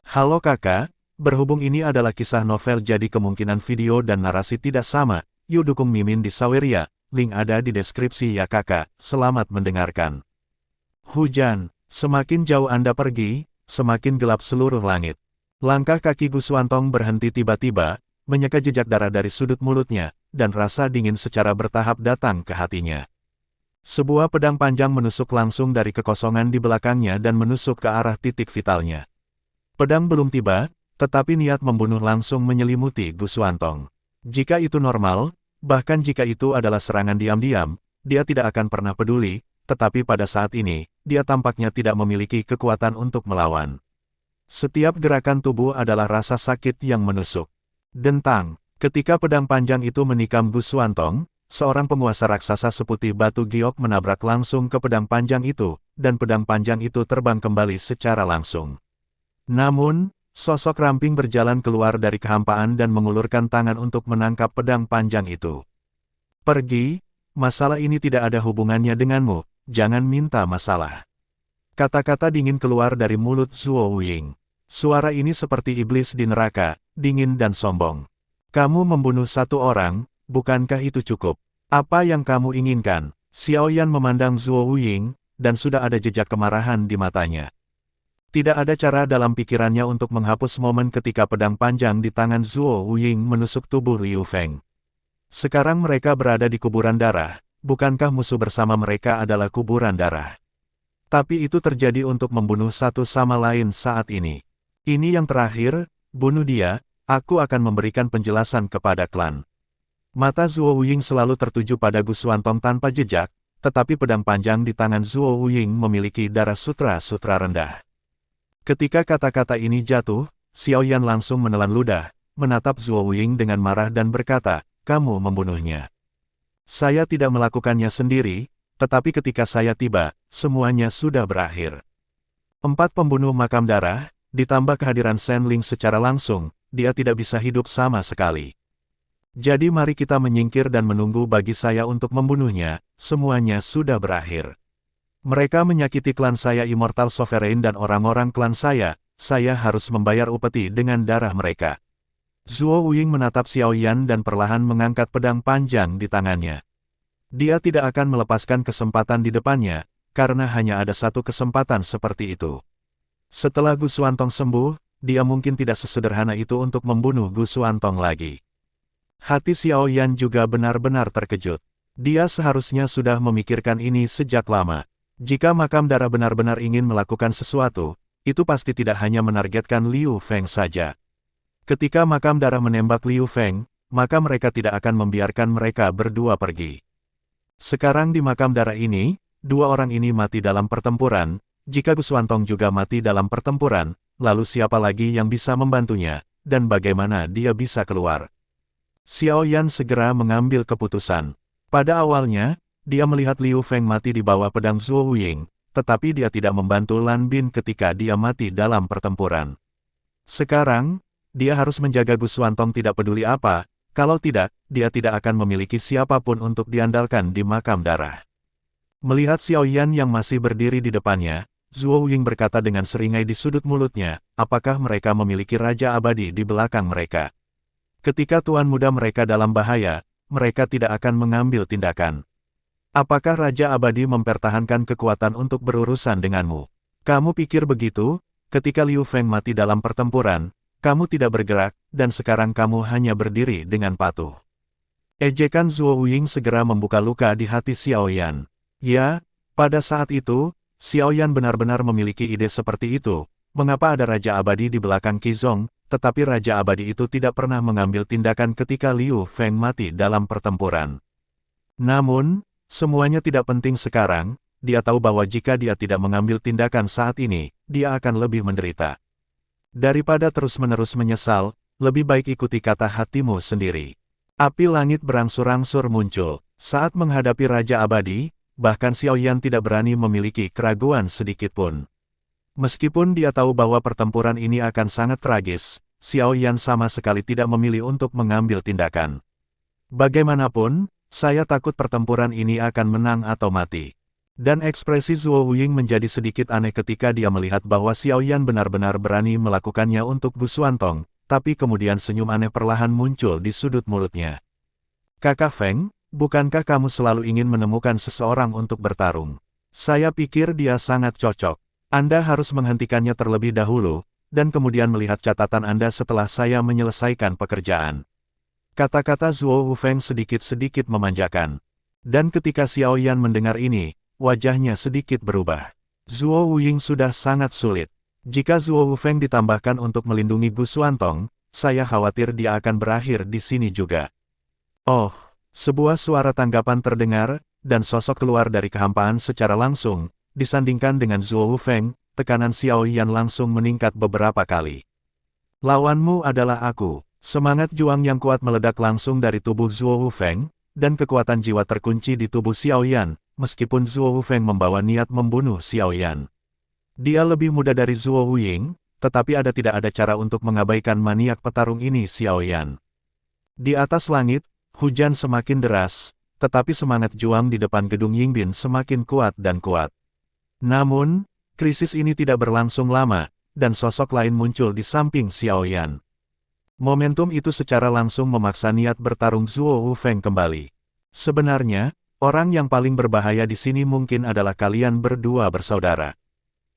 Halo kakak, berhubung ini adalah kisah novel jadi kemungkinan video dan narasi tidak sama, yuk dukung Mimin di Saweria, link ada di deskripsi ya kakak, selamat mendengarkan. Hujan, semakin jauh Anda pergi, semakin gelap seluruh langit. Langkah kaki Guswantong berhenti tiba-tiba, menyeka jejak darah dari sudut mulutnya, dan rasa dingin secara bertahap datang ke hatinya. Sebuah pedang panjang menusuk langsung dari kekosongan di belakangnya dan menusuk ke arah titik vitalnya. Pedang belum tiba, tetapi niat membunuh langsung menyelimuti Guswantong. Jika itu normal, bahkan jika itu adalah serangan diam-diam, dia tidak akan pernah peduli, tetapi pada saat ini, dia tampaknya tidak memiliki kekuatan untuk melawan. Setiap gerakan tubuh adalah rasa sakit yang menusuk. Dentang, ketika pedang panjang itu menikam Guswantong, seorang penguasa raksasa seputih batu giok menabrak langsung ke pedang panjang itu, dan pedang panjang itu terbang kembali secara langsung. Namun, sosok ramping berjalan keluar dari kehampaan dan mengulurkan tangan untuk menangkap pedang panjang itu. Pergi, masalah ini tidak ada hubungannya denganmu, jangan minta masalah. Kata-kata dingin keluar dari mulut Zuo Wuying. Suara ini seperti iblis di neraka, dingin dan sombong. Kamu membunuh satu orang, bukankah itu cukup? Apa yang kamu inginkan? Xiao Yan memandang Zuo Wuying, dan sudah ada jejak kemarahan di matanya. Tidak ada cara dalam pikirannya untuk menghapus momen ketika pedang panjang di tangan Zuo Wuying menusuk tubuh Liu Feng. Sekarang mereka berada di kuburan darah, bukankah musuh bersama mereka adalah kuburan darah? Tapi itu terjadi untuk membunuh satu sama lain saat ini. Ini yang terakhir, bunuh dia, aku akan memberikan penjelasan kepada klan. Mata Zuo Wuying selalu tertuju pada Guswantong tanpa jejak, tetapi pedang panjang di tangan Zuo Wuying memiliki darah sutra-sutra rendah. Ketika kata-kata ini jatuh, Xiao Yan langsung menelan ludah, menatap Zuo Wuying dengan marah dan berkata, kamu membunuhnya. Saya tidak melakukannya sendiri, tetapi ketika saya tiba, semuanya sudah berakhir. 4 pembunuh makam darah, ditambah kehadiran Shen Ling secara langsung, dia tidak bisa hidup sama sekali. Jadi mari kita menyingkir dan menunggu bagi saya untuk membunuhnya, semuanya sudah berakhir. Mereka menyakiti klan saya Immortal Sovereign dan orang-orang klan saya harus membayar upeti dengan darah mereka. Zuo Wuying menatap Xiao Yan dan perlahan mengangkat pedang panjang di tangannya. Dia tidak akan melepaskan kesempatan di depannya, karena hanya ada satu kesempatan seperti itu. Setelah Guswantong sembuh, dia mungkin tidak sesederhana itu untuk membunuh Guswantong lagi. Hati Xiao Yan juga benar-benar terkejut. Dia seharusnya sudah memikirkan ini sejak lama. Jika makam darah benar-benar ingin melakukan sesuatu, itu pasti tidak hanya menargetkan Liu Feng saja. Ketika makam darah menembak Liu Feng, maka mereka tidak akan membiarkan mereka berdua pergi. Sekarang di makam darah ini, 2 orang ini mati dalam pertempuran. Jika Guswantong juga mati dalam pertempuran, lalu siapa lagi yang bisa membantunya, dan bagaimana dia bisa keluar? Xiao Yan segera mengambil keputusan. Pada awalnya, dia melihat Liu Feng mati di bawah pedang Zuo Wuying, tetapi dia tidak membantu Lan Bin ketika dia mati dalam pertempuran. Sekarang, dia harus menjaga Guswantong tidak peduli apa, kalau tidak, dia tidak akan memiliki siapapun untuk diandalkan di makam darah. Melihat Xiao Yan yang masih berdiri di depannya, Zuo Wuying berkata dengan seringai di sudut mulutnya, apakah mereka memiliki Raja Abadi di belakang mereka? Ketika tuan muda mereka dalam bahaya, mereka tidak akan mengambil tindakan. Apakah Raja Abadi mempertahankan kekuatan untuk berurusan denganmu? Kamu pikir begitu? Ketika Liu Feng mati dalam pertempuran, kamu tidak bergerak, dan sekarang kamu hanya berdiri dengan patuh. Ejekan Zuo Wuying segera membuka luka di hati Xiao Yan. Ya, pada saat itu, Xiao Yan benar-benar memiliki ide seperti itu, mengapa ada Raja Abadi di belakang Qizong, tetapi Raja Abadi itu tidak pernah mengambil tindakan ketika Liu Feng mati dalam pertempuran. Namun, semuanya tidak penting sekarang, dia tahu bahwa jika dia tidak mengambil tindakan saat ini, dia akan lebih menderita. Daripada terus-menerus menyesal, lebih baik ikuti kata hatimu sendiri. Api langit berangsur-angsur muncul, saat menghadapi Raja Abadi, bahkan Xiao Yan tidak berani memiliki keraguan sedikitpun. Meskipun dia tahu bahwa pertempuran ini akan sangat tragis, Xiao Yan sama sekali tidak memilih untuk mengambil tindakan. Bagaimanapun, saya takut pertempuran ini akan menang atau mati. Dan ekspresi Zuo Wuying menjadi sedikit aneh ketika dia melihat bahwa Xiao Yan benar-benar berani melakukannya untuk Gu Xuantong, tapi kemudian senyum aneh perlahan muncul di sudut mulutnya. Kakak Feng, bukankah kamu selalu ingin menemukan seseorang untuk bertarung? Saya pikir dia sangat cocok. Anda harus menghentikannya terlebih dahulu, dan kemudian melihat catatan Anda setelah saya menyelesaikan pekerjaan. Kata-kata Zuo Wufeng sedikit-sedikit memanjakan. Dan ketika Xiao Yan mendengar ini, wajahnya sedikit berubah. Zuo Wuying sudah sangat sulit. Jika Zuo Wufeng ditambahkan untuk melindungi Gu Xuantong, saya khawatir dia akan berakhir di sini juga. Oh, sebuah suara tanggapan terdengar, dan sosok keluar dari kehampaan secara langsung, disandingkan dengan Zuo Wufeng, tekanan Xiao Yan langsung meningkat beberapa kali. Lawanmu adalah aku. Semangat juang yang kuat meledak langsung dari tubuh Zuo Wufeng, dan kekuatan jiwa terkunci di tubuh Xiao Yan. Meskipun Zuo Wufeng membawa niat membunuh Xiao Yan. Dia lebih muda dari Zuo Wuying, tetapi tidak ada cara untuk mengabaikan maniak petarung ini Xiao Yan. Di atas langit, hujan semakin deras, tetapi semangat juang di depan gedung Yingbin semakin kuat dan kuat. Namun, krisis ini tidak berlangsung lama, dan sosok lain muncul di samping Xiao Yan. Momentum itu secara langsung memaksa niat bertarung Zuo Wufeng kembali. Sebenarnya, orang yang paling berbahaya di sini mungkin adalah kalian berdua bersaudara.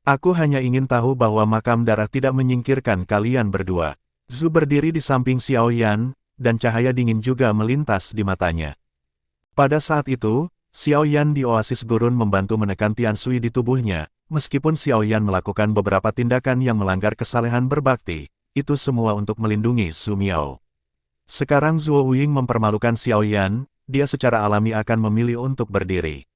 Aku hanya ingin tahu bahwa makam darah tidak menyingkirkan kalian berdua. Zhu berdiri di samping Xiao Yan, dan cahaya dingin juga melintas di matanya. Pada saat itu, Xiao Yan di Oasis Gurun membantu menekan Tian Sui di tubuhnya, meskipun Xiao Yan melakukan beberapa tindakan yang melanggar kesalehan berbakti, itu semua untuk melindungi Zhu Miao. Sekarang Zuo Wuying mempermalukan Xiao Yan, dia secara alami akan memilih untuk berdiri.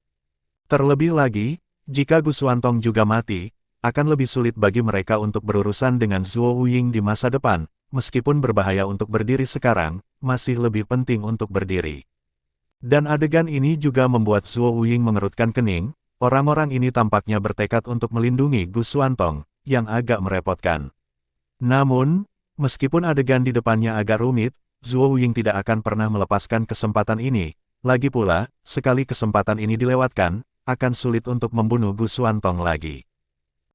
Terlebih lagi, jika Gu Xuantong juga mati, akan lebih sulit bagi mereka untuk berurusan dengan Zuo Wuying di masa depan, meskipun berbahaya untuk berdiri sekarang, masih lebih penting untuk berdiri. Dan adegan ini juga membuat Zuo Wuying mengerutkan kening, orang-orang ini tampaknya bertekad untuk melindungi Gu Xuantong, yang agak merepotkan. Namun, meskipun adegan di depannya agak rumit, Zuo Wuying tidak akan pernah melepaskan kesempatan ini. Lagi pula, sekali kesempatan ini dilewatkan, akan sulit untuk membunuh Gu Xuantong lagi.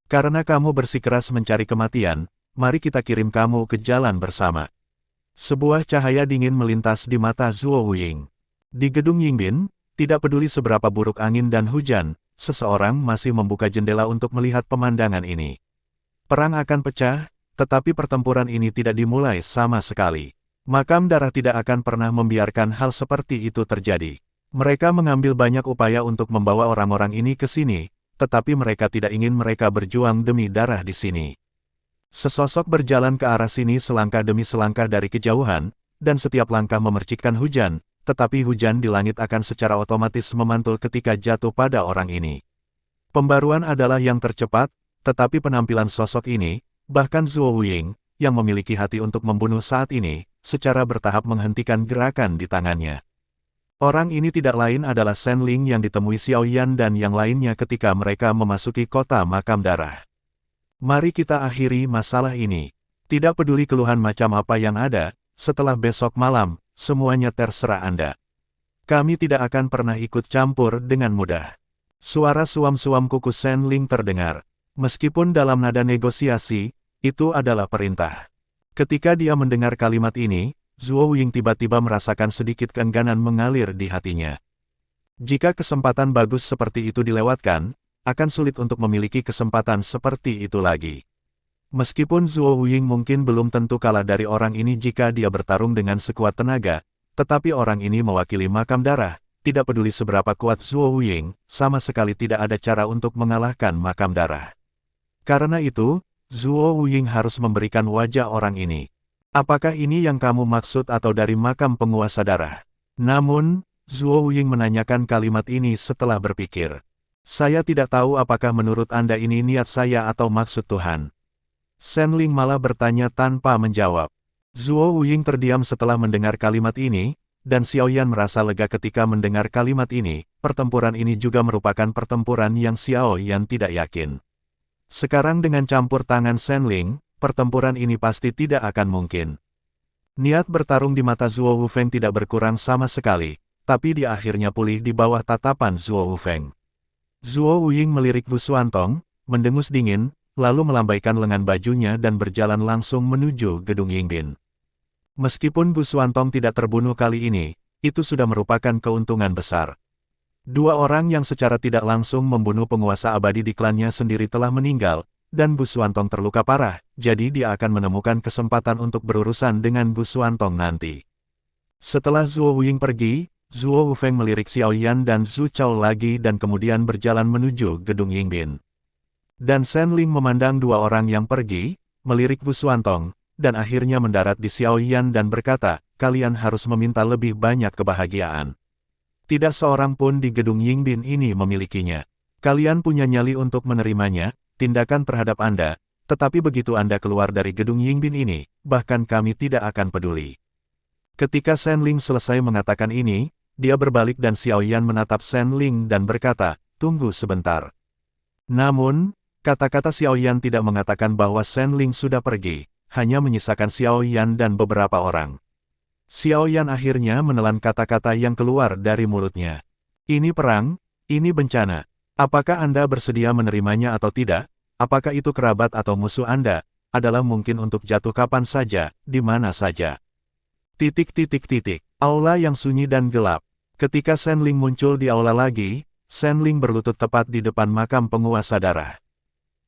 Karena kamu bersikeras mencari kematian, mari kita kirim kamu ke jalan bersama. Sebuah cahaya dingin melintas di mata Zuo Wuying. Di gedung Yingbin, tidak peduli seberapa buruk angin dan hujan, seseorang masih membuka jendela untuk melihat pemandangan ini. Perang akan pecah, tetapi pertempuran ini tidak dimulai sama sekali. Makam darah tidak akan pernah membiarkan hal seperti itu terjadi. Mereka mengambil banyak upaya untuk membawa orang-orang ini ke sini, tetapi mereka tidak ingin mereka berjuang demi darah di sini. Sesosok berjalan ke arah sini selangkah demi selangkah dari kejauhan, dan setiap langkah memercikkan hujan, tetapi hujan di langit akan secara otomatis memantul ketika jatuh pada orang ini. Pembaruan adalah yang tercepat, tetapi penampilan sosok ini, bahkan Zuo Wuying, yang memiliki hati untuk membunuh saat ini, secara bertahap menghentikan gerakan di tangannya. Orang ini tidak lain adalah Shen Ling yang ditemui Xiao Yan dan yang lainnya ketika mereka memasuki kota makam darah. Mari kita akhiri masalah ini. Tidak peduli keluhan macam apa yang ada, setelah besok malam, semuanya terserah Anda. Kami tidak akan pernah ikut campur dengan mudah. Suara suam-suam kuku Shen Ling terdengar. Meskipun dalam nada negosiasi, itu adalah perintah. Ketika dia mendengar kalimat ini, Zuo Wuying tiba-tiba merasakan sedikit keengganan mengalir di hatinya. Jika kesempatan bagus seperti itu dilewatkan, akan sulit untuk memiliki kesempatan seperti itu lagi. Meskipun Zuo Wuying mungkin belum tentu kalah dari orang ini jika dia bertarung dengan sekuat tenaga, tetapi orang ini mewakili makam darah, tidak peduli seberapa kuat Zuo Wuying, sama sekali tidak ada cara untuk mengalahkan makam darah. Karena itu, Zuo Wuying harus memberikan wajah orang ini. Apakah ini yang kamu maksud atau dari makam penguasa darah? Namun, Zuo Wuying menanyakan kalimat ini setelah berpikir. Saya tidak tahu apakah menurut Anda ini niat saya atau maksud Tuhan. Shen Ling malah bertanya tanpa menjawab. Zuo Wuying terdiam setelah mendengar kalimat ini, dan Xiao Yan merasa lega ketika mendengar kalimat ini. Pertempuran ini juga merupakan pertempuran yang Xiao Yan tidak yakin. Sekarang dengan campur tangan Shen Ling, pertempuran ini pasti tidak akan mungkin. Niat bertarung di mata Zuo Wufeng tidak berkurang sama sekali, tapi dia akhirnya pulih di bawah tatapan Zuo Wufeng. Zuo Wuying melirik Bu Xuantong, mendengus dingin, lalu melambaikan lengan bajunya dan berjalan langsung menuju gedung Yingbin. Meskipun Bu Xuantong tidak terbunuh kali ini, itu sudah merupakan keuntungan besar. Dua orang yang secara tidak langsung membunuh penguasa abadi di klannya sendiri telah meninggal, dan Bu Xuantong terluka parah, jadi dia akan menemukan kesempatan untuk berurusan dengan Bu Xuantong nanti. Setelah Zuo Wuying pergi, Zuo Wufeng melirik Xiao Yan dan Zhu Chao lagi dan kemudian berjalan menuju gedung Yingbin. Dan Shen Ling memandang dua orang yang pergi, melirik Bu Xuantong, dan akhirnya mendarat di Xiao Yan dan berkata, kalian harus meminta lebih banyak kebahagiaan. Tidak seorang pun di gedung Yingbin ini memilikinya. Kalian punya nyali untuk menerimanya, tindakan terhadap Anda, tetapi begitu Anda keluar dari gedung Yingbin ini, bahkan kami tidak akan peduli. Ketika Shen Ling selesai mengatakan ini, dia berbalik dan Xiao Yan menatap Shen Ling dan berkata, tunggu sebentar. Namun, kata-kata Xiao Yan tidak mengatakan bahwa Shen Ling sudah pergi, hanya menyisakan Xiao Yan dan beberapa orang. Xiao Yan akhirnya menelan kata-kata yang keluar dari mulutnya. Ini perang, ini bencana. Apakah Anda bersedia menerimanya atau tidak? Apakah itu kerabat atau musuh Anda? Adalah mungkin untuk jatuh kapan saja, di mana saja. Aula yang sunyi dan gelap. Ketika Shen Ling muncul di aula lagi, Shen Ling berlutut tepat di depan makam penguasa darah.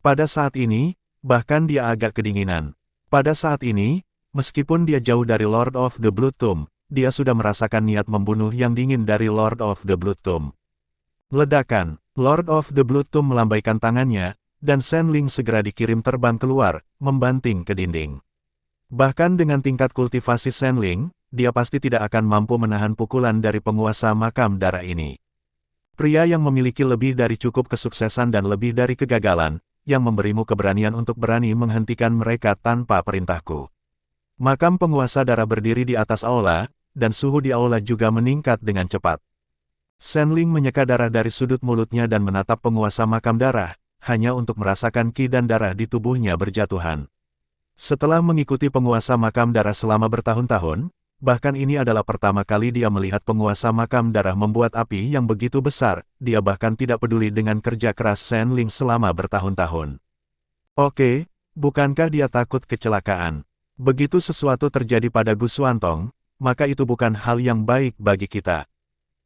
Pada saat ini, bahkan dia agak kedinginan. Pada saat ini, meskipun dia jauh dari Lord of the Blood Tomb, dia sudah merasakan niat membunuh yang dingin dari Lord of the Blood Tomb. Ledakan, Lord of the Blood Tomb melambaikan tangannya, dan Shen Ling segera dikirim terbang keluar, membanting ke dinding. Bahkan dengan tingkat kultivasi Shen Ling, dia pasti tidak akan mampu menahan pukulan dari penguasa makam darah ini. Pria yang memiliki lebih dari cukup kesuksesan dan lebih dari kegagalan, yang memberimu keberanian untuk berani menghentikan mereka tanpa perintahku. Makam penguasa darah berdiri di atas aula, dan suhu di aula juga meningkat dengan cepat. Shen Ling menyeka darah dari sudut mulutnya dan menatap penguasa makam darah, hanya untuk merasakan ki dan darah di tubuhnya berjatuhan. Setelah mengikuti penguasa makam darah selama bertahun-tahun, bahkan ini adalah pertama kali dia melihat penguasa makam darah membuat api yang begitu besar, dia bahkan tidak peduli dengan kerja keras Shen Ling selama bertahun-tahun. Oke, bukankah dia takut kecelakaan? Begitu sesuatu terjadi pada Gu Xuantong, maka itu bukan hal yang baik bagi kita.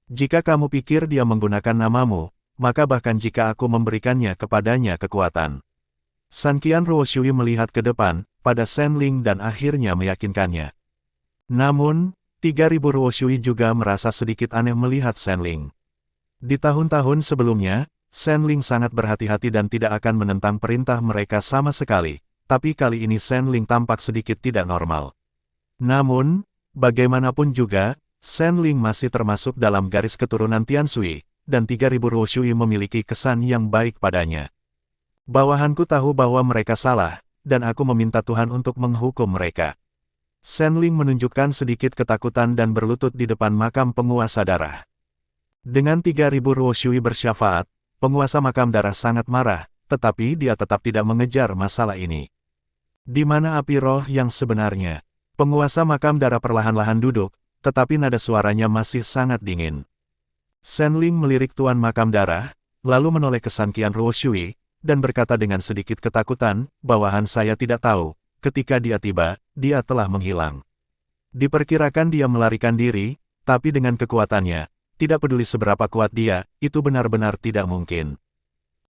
Jika kamu pikir dia menggunakan namamu, maka bahkan jika aku memberikannya kepadanya kekuatan. San Qian Ruoshui melihat ke depan, pada Shen Ling dan akhirnya meyakinkannya. Namun, 3000 Ruoshui juga merasa sedikit aneh melihat Shen Ling. Di tahun-tahun sebelumnya, Shen Ling sangat berhati-hati dan tidak akan menentang perintah mereka sama sekali, tapi kali ini Shen Ling tampak sedikit tidak normal. Namun, bagaimanapun juga, Shen Ling masih termasuk dalam garis keturunan Tianshui, dan 3000 Ruoshui memiliki kesan yang baik padanya. Bawahanku tahu bahwa mereka salah, dan aku meminta Tuhan untuk menghukum mereka. Shen Ling menunjukkan sedikit ketakutan dan berlutut di depan makam penguasa darah. Dengan 3000 Ruoshui bersyafaat, penguasa makam darah sangat marah, tetapi dia tetap tidak mengejar masalah ini. Di mana api roh yang sebenarnya? Penguasa makam darah perlahan-lahan duduk, tetapi nada suaranya masih sangat dingin. Shen Ling melirik tuan makam darah, lalu menoleh ke San Qian Ruoshui, dan berkata dengan sedikit ketakutan, bawahan saya tidak tahu, ketika dia tiba, dia telah menghilang. Diperkirakan dia melarikan diri, tapi dengan kekuatannya, tidak peduli seberapa kuat dia, itu benar-benar tidak mungkin.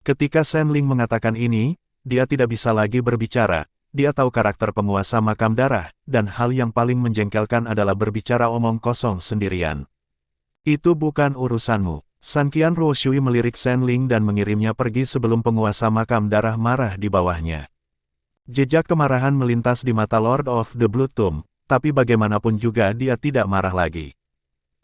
Ketika Shen Ling mengatakan ini, dia tidak bisa lagi berbicara, dia tahu karakter penguasa makam darah, dan hal yang paling menjengkelkan adalah berbicara omong kosong sendirian. Itu bukan urusanmu. San Qian Ruoshui melirik Shen Ling dan mengirimnya pergi sebelum penguasa makam darah marah di bawahnya. Jejak kemarahan melintas di mata Lord of the Blood Tomb, tapi bagaimanapun juga dia tidak marah lagi.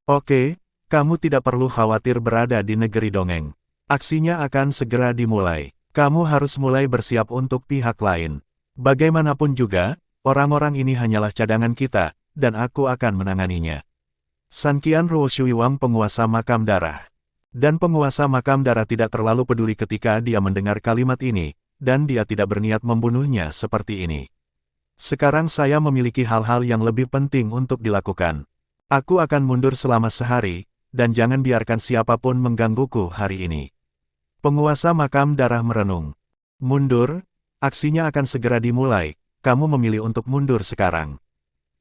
Oke, kamu tidak perlu khawatir berada di negeri dongeng. Aksinya akan segera dimulai. Kamu harus mulai bersiap untuk pihak lain. Bagaimanapun juga, orang-orang ini hanyalah cadangan kita, dan aku akan menanganinya. San Qian Ruoshui Wang penguasa makam darah. Dan penguasa makam darah tidak terlalu peduli ketika dia mendengar kalimat ini, dan dia tidak berniat membunuhnya seperti ini. Sekarang saya memiliki hal-hal yang lebih penting untuk dilakukan. Aku akan mundur selama sehari, dan jangan biarkan siapapun menggangguku hari ini. Penguasa makam darah merenung. Mundur, aksinya akan segera dimulai, kamu memilih untuk mundur sekarang.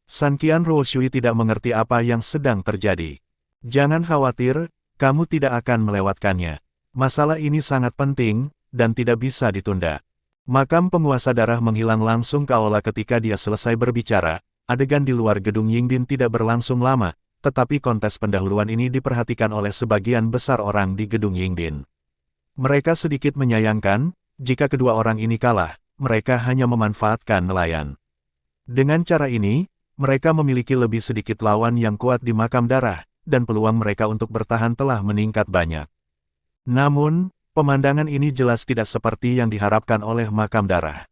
San Qian Ruoshui tidak mengerti apa yang sedang terjadi. Jangan khawatir, kamu tidak akan melewatkannya. Masalah ini sangat penting, dan tidak bisa ditunda. Makam penguasa darah menghilang langsung ke aula ketika dia selesai berbicara. Adegan di luar gedung Yingbin tidak berlangsung lama, tetapi kontes pendahuluan ini diperhatikan oleh sebagian besar orang di gedung Yingbin. Mereka sedikit menyayangkan, jika kedua orang ini kalah, mereka hanya memanfaatkan nelayan. Dengan cara ini, mereka memiliki lebih sedikit lawan yang kuat di makam darah, dan peluang mereka untuk bertahan telah meningkat banyak. Namun, pemandangan ini jelas tidak seperti yang diharapkan oleh makam darah.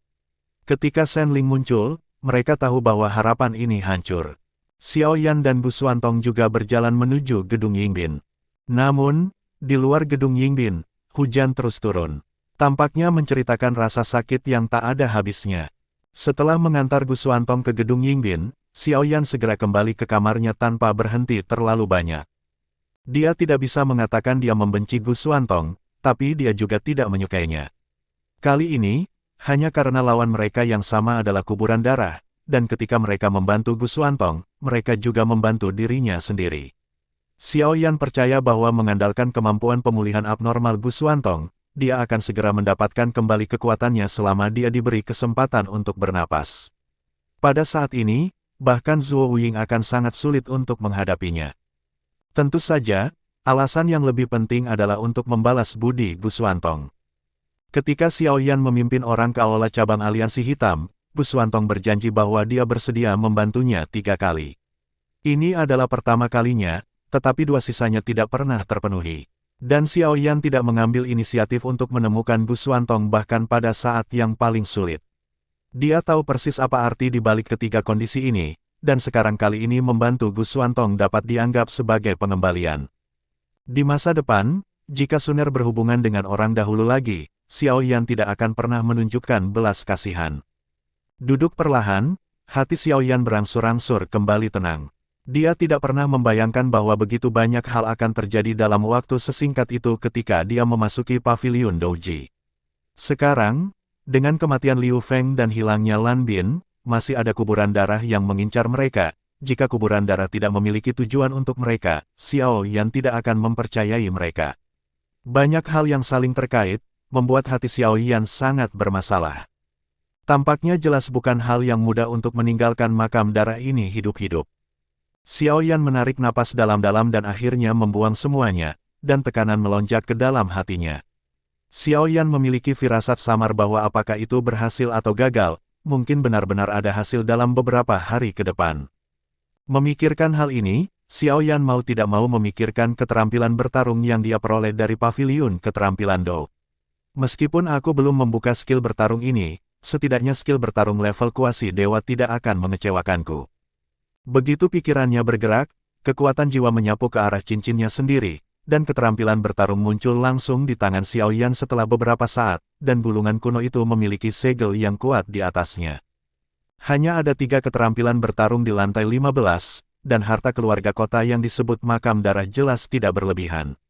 Ketika Shen Ling muncul, mereka tahu bahwa harapan ini hancur. Xiao Yan dan Bu Xuantong juga berjalan menuju gedung Yingbin. Namun, di luar gedung Yingbin, hujan terus turun. Tampaknya menceritakan rasa sakit yang tak ada habisnya. Setelah mengantar Bu Xuantong ke gedung Yingbin, Xiao Yan segera kembali ke kamarnya tanpa berhenti terlalu banyak. Dia tidak bisa mengatakan dia membenci Gu Xuantong, tapi dia juga tidak menyukainya. Kali ini, hanya karena lawan mereka yang sama adalah kuburan darah, dan ketika mereka membantu Gu Xuantong, mereka juga membantu dirinya sendiri. Xiao Yan percaya bahwa mengandalkan kemampuan pemulihan abnormal Gu Xuantong, dia akan segera mendapatkan kembali kekuatannya selama dia diberi kesempatan untuk bernapas. Pada saat ini, bahkan Zhuo Wuying akan sangat sulit untuk menghadapinya. Tentu saja, alasan yang lebih penting adalah untuk membalas budi Gu Xuantong. Ketika Xiao Yan memimpin orang ke aula cabang aliansi hitam, Gu Xuantong berjanji bahwa dia bersedia membantunya 3 kali. Ini adalah pertama kalinya, tetapi 2 sisanya tidak pernah terpenuhi. Dan Xiao Yan tidak mengambil inisiatif untuk menemukan Gu Xuantong bahkan pada saat yang paling sulit. Dia tahu persis apa arti di balik ketiga kondisi ini, dan sekarang kali ini membantu Gu Xuantong dapat dianggap sebagai pengembalian. Di masa depan, jika Suner berhubungan dengan orang dahulu lagi, Xiao Yan tidak akan pernah menunjukkan belas kasihan. Duduk perlahan, hati Xiao Yan berangsur-angsur kembali tenang. Dia tidak pernah membayangkan bahwa begitu banyak hal akan terjadi dalam waktu sesingkat itu ketika dia memasuki paviliun Douji. Sekarang, dengan kematian Liu Feng dan hilangnya Lan Bin, masih ada kuburan darah yang mengincar mereka. Jika kuburan darah tidak memiliki tujuan untuk mereka, Xiao Yan tidak akan mempercayai mereka. Banyak hal yang saling terkait, membuat hati Xiao Yan sangat bermasalah. Tampaknya jelas bukan hal yang mudah untuk meninggalkan makam darah ini hidup-hidup. Xiao Yan menarik napas dalam-dalam dan akhirnya membuang semuanya, dan tekanan melonjak ke dalam hatinya. Xiao Yan memiliki firasat samar bahwa apakah itu berhasil atau gagal, mungkin benar-benar ada hasil dalam beberapa hari ke depan. Memikirkan hal ini, Xiao Yan mau tidak mau memikirkan keterampilan bertarung yang dia peroleh dari paviliun keterampilan Dou. Meskipun aku belum membuka skill bertarung ini, setidaknya skill bertarung level kuasi dewa tidak akan mengecewakanku. Begitu pikirannya bergerak, kekuatan jiwa menyapu ke arah cincinnya sendiri, dan keterampilan bertarung muncul langsung di tangan Xiao Yan setelah beberapa saat, dan gulungan kuno itu memiliki segel yang kuat di atasnya. Hanya ada 3 keterampilan bertarung di lantai 15, dan harta keluarga kota yang disebut makam darah jelas tidak berlebihan.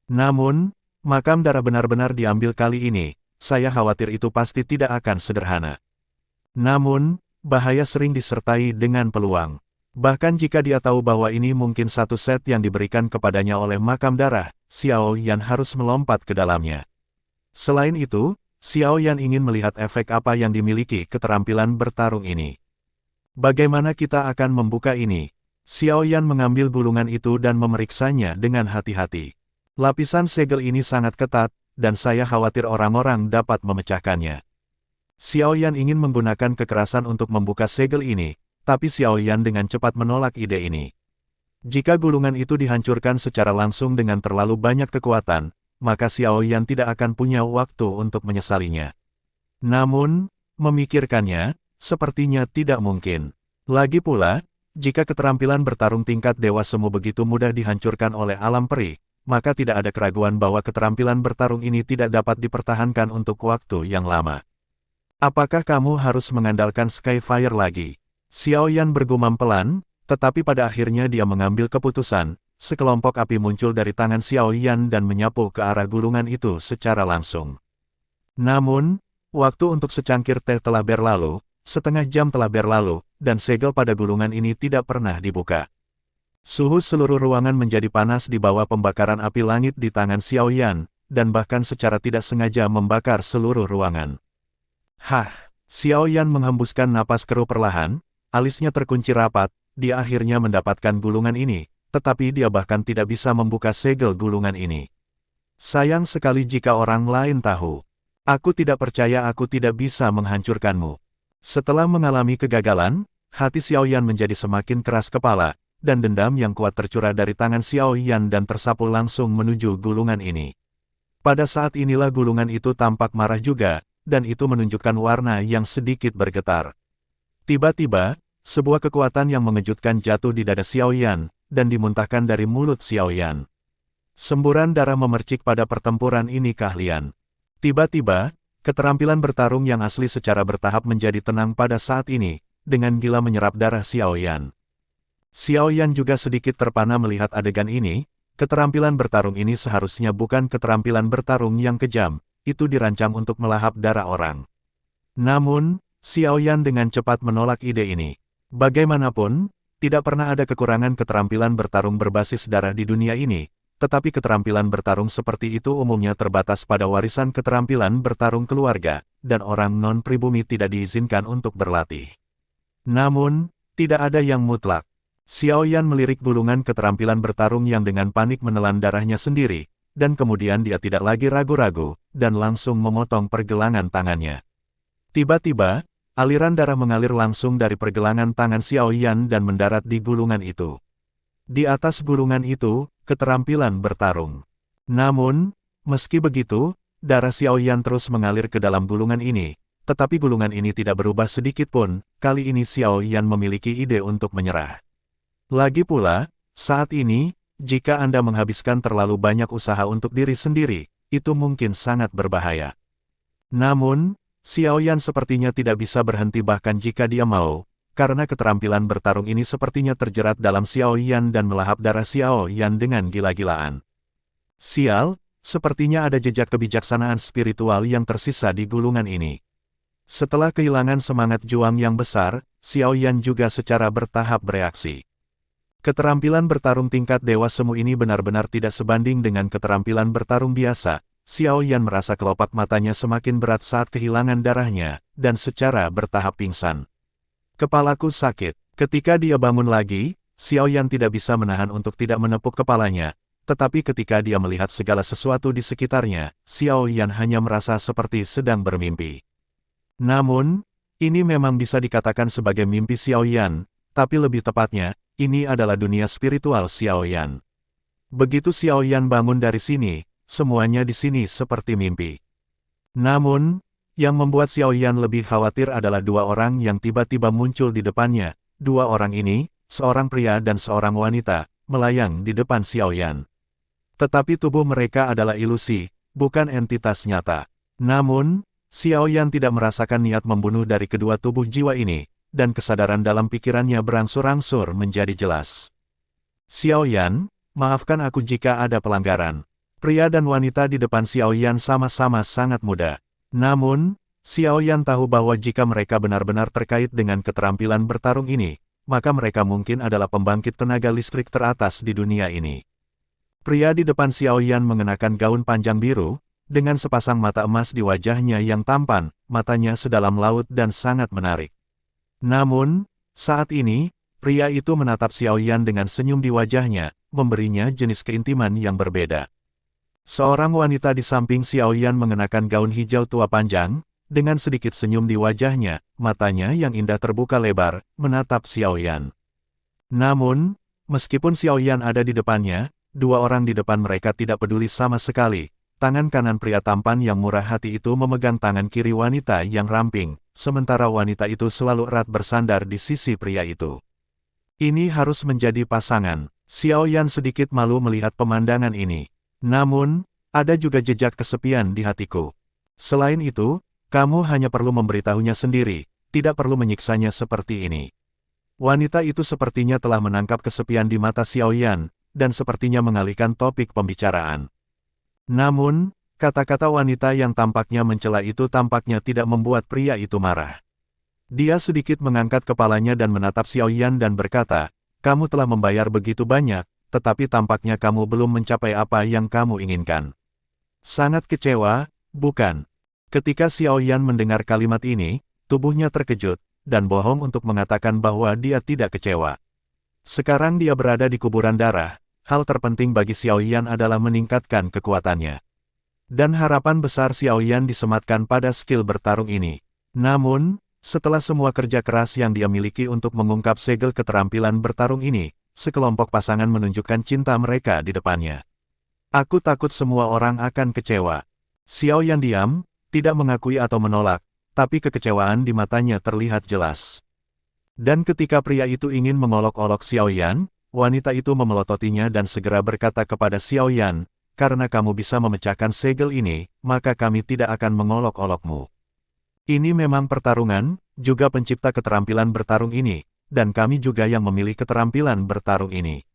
Namun, makam darah benar-benar diambil kali ini, saya khawatir itu pasti tidak akan sederhana. Namun, bahaya sering disertai dengan peluang. Bahkan jika dia tahu bahwa ini mungkin satu set yang diberikan kepadanya oleh makam darah, Xiao Yan harus melompat ke dalamnya. Selain itu, Xiao Yan ingin melihat efek apa yang dimiliki keterampilan bertarung ini. Bagaimana kita akan membuka ini? Xiao Yan mengambil gulungan itu dan memeriksanya dengan hati-hati. Lapisan segel ini sangat ketat, dan saya khawatir orang-orang dapat memecahkannya. Xiao Yan ingin menggunakan kekerasan untuk membuka segel ini, tapi Xiao Yan dengan cepat menolak ide ini. Jika gulungan itu dihancurkan secara langsung dengan terlalu banyak kekuatan, maka Xiao Yan tidak akan punya waktu untuk menyesalinya. Namun, memikirkannya, sepertinya tidak mungkin. Lagi pula, jika keterampilan bertarung tingkat dewa semu begitu mudah dihancurkan oleh alam peri, maka tidak ada keraguan bahwa keterampilan bertarung ini tidak dapat dipertahankan untuk waktu yang lama. Apakah kamu harus mengandalkan Skyfire lagi? Xiao Yan bergumam pelan, tetapi pada akhirnya dia mengambil keputusan. sekelompok api muncul dari tangan Xiao Yan dan menyapu ke arah gulungan itu secara langsung. Namun, waktu untuk secangkir teh telah berlalu, setengah jam telah berlalu, dan segel pada gulungan ini tidak pernah dibuka. Suhu seluruh ruangan menjadi panas di bawah pembakaran api langit di tangan Xiao Yan, dan bahkan secara tidak sengaja membakar seluruh ruangan. Hah! Xiao Yan menghembuskan napas keruh perlahan, alisnya terkunci rapat, dia akhirnya mendapatkan gulungan ini, tetapi dia bahkan tidak bisa membuka segel gulungan ini. Sayang sekali jika orang lain tahu. Aku tidak percaya aku tidak bisa menghancurkanmu. Setelah mengalami kegagalan, hati Xiao Yan menjadi semakin keras kepala, dan dendam yang kuat tercurah dari tangan Xiao Yan dan tersapu langsung menuju gulungan ini. Pada saat inilah gulungan itu tampak marah juga, dan itu menunjukkan warna yang sedikit bergetar. Tiba-tiba, sebuah kekuatan yang mengejutkan jatuh di dada Xiao Yan, dan dimuntahkan dari mulut Xiao Yan. Semburan darah memercik pada pertempuran ini keahlian. Tiba-tiba, keterampilan bertarung yang asli secara bertahap menjadi tenang pada saat ini, dengan gila menyerap darah Xiao Yan. Xiao Yan juga sedikit terpana melihat adegan ini, keterampilan bertarung ini seharusnya bukan keterampilan bertarung yang kejam, itu dirancang untuk melahap darah orang. Namun, Xiao Yan dengan cepat menolak ide ini. Bagaimanapun, tidak pernah ada kekurangan keterampilan bertarung berbasis darah di dunia ini, tetapi keterampilan bertarung seperti itu umumnya terbatas pada warisan keterampilan bertarung keluarga, dan orang non-pribumi tidak diizinkan untuk berlatih. Namun, tidak ada yang mutlak. Xiao Yan melirik gulungan keterampilan bertarung yang dengan panik menelan darahnya sendiri, dan kemudian dia tidak lagi ragu-ragu, dan langsung memotong pergelangan tangannya. Tiba-tiba, aliran darah mengalir langsung dari pergelangan tangan Xiao Yan dan mendarat di gulungan itu. Di atas gulungan itu, keterampilan bertarung. Namun, meski begitu, darah Xiao Yan terus mengalir ke dalam gulungan ini, tetapi gulungan ini tidak berubah sedikit pun. Kali ini Xiao Yan memiliki ide untuk menyerah. Lagi pula, saat ini, jika Anda menghabiskan terlalu banyak usaha untuk diri sendiri, itu mungkin sangat berbahaya. Namun, Xiao Yan sepertinya tidak bisa berhenti bahkan jika dia mau, karena keterampilan bertarung ini sepertinya terjerat dalam Xiao Yan dan melahap darah Xiao Yan dengan gila-gilaan. Sial, sepertinya ada jejak kebijaksanaan spiritual yang tersisa di gulungan ini. Setelah kehilangan semangat juang yang besar, Xiao Yan juga secara bertahap bereaksi. Keterampilan bertarung tingkat dewa semu ini benar-benar tidak sebanding dengan keterampilan bertarung biasa. Xiao Yan merasa kelopak matanya semakin berat saat kehilangan darahnya, dan secara bertahap pingsan. Kepalaku sakit. Ketika dia bangun lagi, Xiao Yan tidak bisa menahan untuk tidak menepuk kepalanya, tetapi ketika dia melihat segala sesuatu di sekitarnya, Xiao Yan hanya merasa seperti sedang bermimpi. Namun, ini memang bisa dikatakan sebagai mimpi Xiao Yan, tapi lebih tepatnya, ini adalah dunia spiritual Xiao Yan. Begitu Xiao Yan bangun dari sini, semuanya di sini seperti mimpi. Namun, yang membuat Xiao Yan lebih khawatir adalah dua orang yang tiba-tiba muncul di depannya. Dua orang ini, seorang pria dan seorang wanita, melayang di depan Xiao Yan. Tetapi tubuh mereka adalah ilusi, bukan entitas nyata. Namun, Xiao Yan tidak merasakan niat membunuh dari kedua tubuh jiwa ini, dan kesadaran dalam pikirannya berangsur-angsur menjadi jelas. Xiao Yan, maafkan aku jika ada pelanggaran. Pria dan wanita di depan Xiao Yan sama-sama sangat muda. Namun, Xiao Yan tahu bahwa jika mereka benar-benar terkait dengan keterampilan bertarung ini, maka mereka mungkin adalah pembangkit tenaga listrik teratas di dunia ini. Pria di depan Xiao Yan mengenakan gaun panjang biru, dengan sepasang mata emas di wajahnya yang tampan, matanya sedalam laut dan sangat menarik. Namun, saat ini, pria itu menatap Xiao Yan dengan senyum di wajahnya, memberinya jenis keintiman yang berbeda. Seorang wanita di samping Xiao Yan mengenakan gaun hijau tua panjang, dengan sedikit senyum di wajahnya, matanya yang indah terbuka lebar, menatap Xiao Yan. Namun, meskipun Xiao Yan ada di depannya, dua orang di depan mereka tidak peduli sama sekali. Tangan kanan pria tampan yang murah hati itu memegang tangan kiri wanita yang ramping, sementara wanita itu selalu erat bersandar di sisi pria itu. Ini harus menjadi pasangan. Xiao Yan sedikit malu melihat pemandangan ini. Namun, ada juga jejak kesepian di hatiku. Selain itu, kamu hanya perlu memberitahunya sendiri, tidak perlu menyiksanya seperti ini. Wanita itu sepertinya telah menangkap kesepian di mata Xiao Yan, dan sepertinya mengalihkan topik pembicaraan. Namun, kata-kata wanita yang tampaknya mencela itu tampaknya tidak membuat pria itu marah. Dia sedikit mengangkat kepalanya dan menatap Xiaoyan dan berkata, "Kamu telah membayar begitu banyak, tetapi tampaknya kamu belum mencapai apa yang kamu inginkan." Sangat kecewa, bukan? Ketika Xiaoyan mendengar kalimat ini, tubuhnya terkejut, dan bohong untuk mengatakan bahwa dia tidak kecewa. Sekarang dia berada di kuburan darah, hal terpenting bagi Xiaoyan adalah meningkatkan kekuatannya. Dan harapan besar Xiaoyan disematkan pada skill bertarung ini. Namun, setelah semua kerja keras yang dia miliki untuk mengungkap segel keterampilan bertarung ini, sekelompok pasangan menunjukkan cinta mereka di depannya. Aku takut semua orang akan kecewa. Xiaoyan diam, tidak mengakui atau menolak, tapi kekecewaan di matanya terlihat jelas. Dan ketika pria itu ingin mengolok-olok Xiaoyan, wanita itu memelototinya dan segera berkata kepada Xiaoyan, "Karena kamu bisa memecahkan segel ini, maka kami tidak akan mengolok-olokmu. Ini memang pertarungan, juga pencipta keterampilan bertarung ini, dan kami juga yang memilih keterampilan bertarung ini.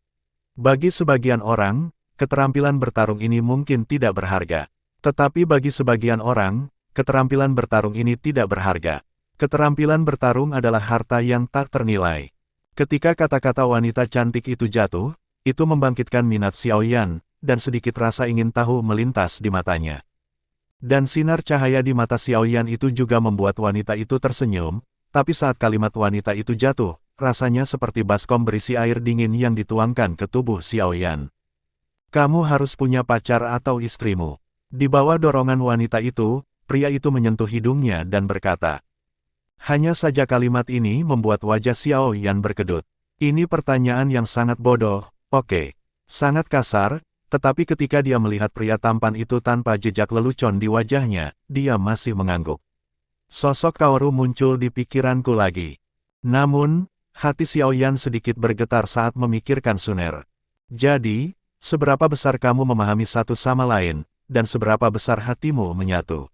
Bagi sebagian orang, keterampilan bertarung ini mungkin tidak berharga. Tetapi bagi sebagian orang, keterampilan bertarung ini tidak berharga. Keterampilan bertarung adalah harta yang tak ternilai." Ketika kata-kata wanita cantik itu jatuh, itu membangkitkan minat Xiaoyan, dan sedikit rasa ingin tahu melintas di matanya. Dan sinar cahaya di mata Xiaoyan itu juga membuat wanita itu tersenyum, tapi saat kalimat wanita itu jatuh, rasanya seperti baskom berisi air dingin yang dituangkan ke tubuh Xiaoyan. "Kamu harus punya pacar atau istrimu." Di bawah dorongan wanita itu, pria itu menyentuh hidungnya dan berkata. Hanya saja kalimat ini membuat wajah Xiaoyan berkedut. Ini pertanyaan yang sangat bodoh, oke. Sangat kasar. Tetapi ketika dia melihat pria tampan itu tanpa jejak lelucon di wajahnya, dia masih mengangguk. Sosok Kaoru muncul di pikiranku lagi. Namun, hati Xiaoyan sedikit bergetar saat memikirkan Suner. Jadi, seberapa besar kamu memahami satu sama lain, dan seberapa besar hatimu menyatu?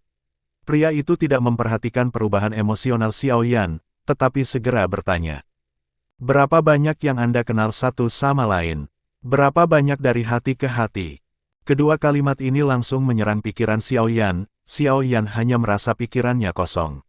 Pria itu tidak memperhatikan perubahan emosional Xiaoyan, tetapi segera bertanya. Berapa banyak yang Anda kenal satu sama lain? Berapa banyak dari hati ke hati? Kedua kalimat ini langsung menyerang pikiran Xiaoyan. Xiaoyan hanya merasa pikirannya kosong.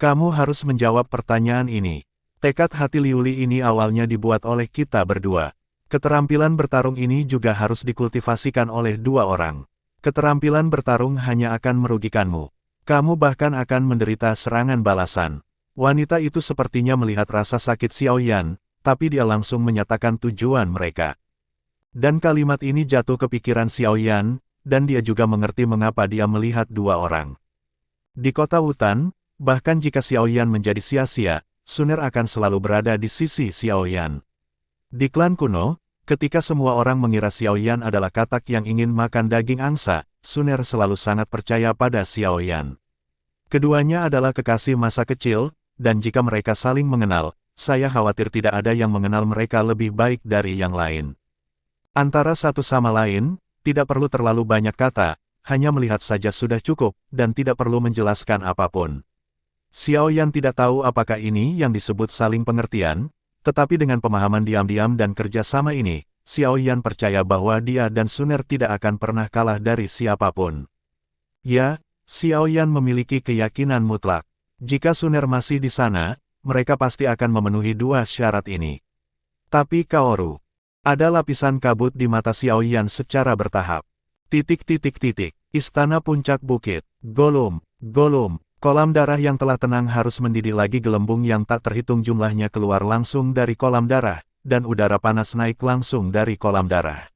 Kamu harus menjawab pertanyaan ini. Tekad hati Liuli ini awalnya dibuat oleh kita berdua. Keterampilan bertarung ini juga harus dikultivasikan oleh dua orang. Keterampilan bertarung hanya akan merugikanmu. Kamu bahkan akan menderita serangan balasan. Wanita itu sepertinya melihat rasa sakit Xiaoyan, tapi dia langsung menyatakan tujuan mereka. Dan kalimat ini jatuh ke pikiran Xiaoyan, dan dia juga mengerti mengapa dia melihat dua orang. Di kota hutan, bahkan jika Xiaoyan menjadi sia-sia, Suner akan selalu berada di sisi Xiaoyan. Di klan kuno, ketika semua orang mengira Xiaoyan adalah katak yang ingin makan daging angsa, Suner selalu sangat percaya pada Xiaoyan. Keduanya adalah kekasih masa kecil, dan jika mereka saling mengenal, saya khawatir tidak ada yang mengenal mereka lebih baik dari yang lain. Antara satu sama lain, tidak perlu terlalu banyak kata, hanya melihat saja sudah cukup, dan tidak perlu menjelaskan apapun. Xiaoyan tidak tahu apakah ini yang disebut saling pengertian, tetapi dengan pemahaman diam-diam dan kerjasama ini, Xiaoyan percaya bahwa dia dan Suner tidak akan pernah kalah dari siapapun. Ya, Xiaoyan memiliki keyakinan mutlak. Jika Suner masih di sana, mereka pasti akan memenuhi dua syarat ini. Tapi Kaoru. Ada lapisan kabut di mata Xiaoyan secara bertahap. Istana puncak bukit. Golum. Kolam darah yang telah tenang harus mendidih lagi. Gelembung yang tak terhitung jumlahnya keluar langsung dari kolam darah, dan udara panas naik langsung dari kolam darah.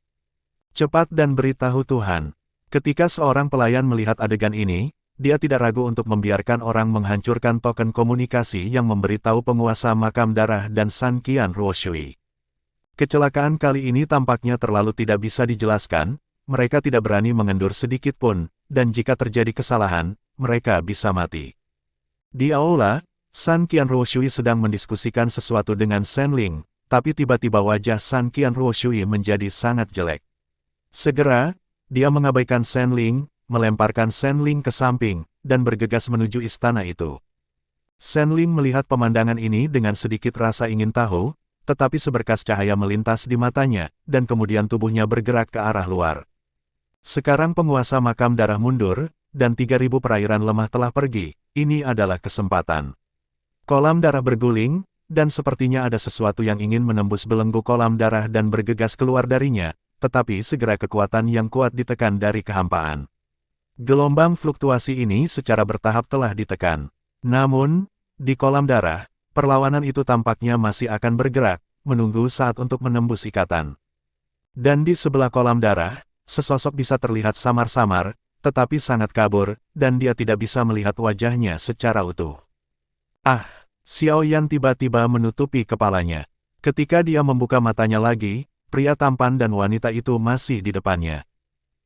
Cepat dan beritahu Tuhan. Ketika seorang pelayan melihat adegan ini, dia tidak ragu untuk membiarkan orang menghancurkan token komunikasi yang memberitahu penguasa makam darah dan San Qian Ruoshui. Kecelakaan kali ini tampaknya terlalu tidak bisa dijelaskan, mereka tidak berani mengendur sedikit pun, dan jika terjadi kesalahan, mereka bisa mati. Di aula, San Qian Ruoshui sedang mendiskusikan sesuatu dengan Shen Ling, tapi tiba-tiba wajah San Qian Ruoshui menjadi sangat jelek. Segera, dia mengabaikan Shen Ling, melemparkan Shen Ling ke samping, dan bergegas menuju istana itu. Shen Ling melihat pemandangan ini dengan sedikit rasa ingin tahu, tetapi seberkas cahaya melintas di matanya, dan kemudian tubuhnya bergerak ke arah luar. Sekarang penguasa makam darah mundur, dan 3.000 perairan lemah telah pergi. Ini adalah kesempatan. Kolam darah berguling, dan sepertinya ada sesuatu yang ingin menembus belenggu kolam darah dan bergegas keluar darinya, tetapi segera kekuatan yang kuat ditekan dari kehampaan. Gelombang fluktuasi ini secara bertahap telah ditekan. Namun, di kolam darah, perlawanan itu tampaknya masih akan bergerak, menunggu saat untuk menembus ikatan. Dan di sebelah kolam darah, sesosok bisa terlihat samar-samar, tetapi sangat kabur, dan dia tidak bisa melihat wajahnya secara utuh. Ah! Xiao Yan tiba-tiba menutupi kepalanya. Ketika dia membuka matanya lagi, pria tampan dan wanita itu masih di depannya.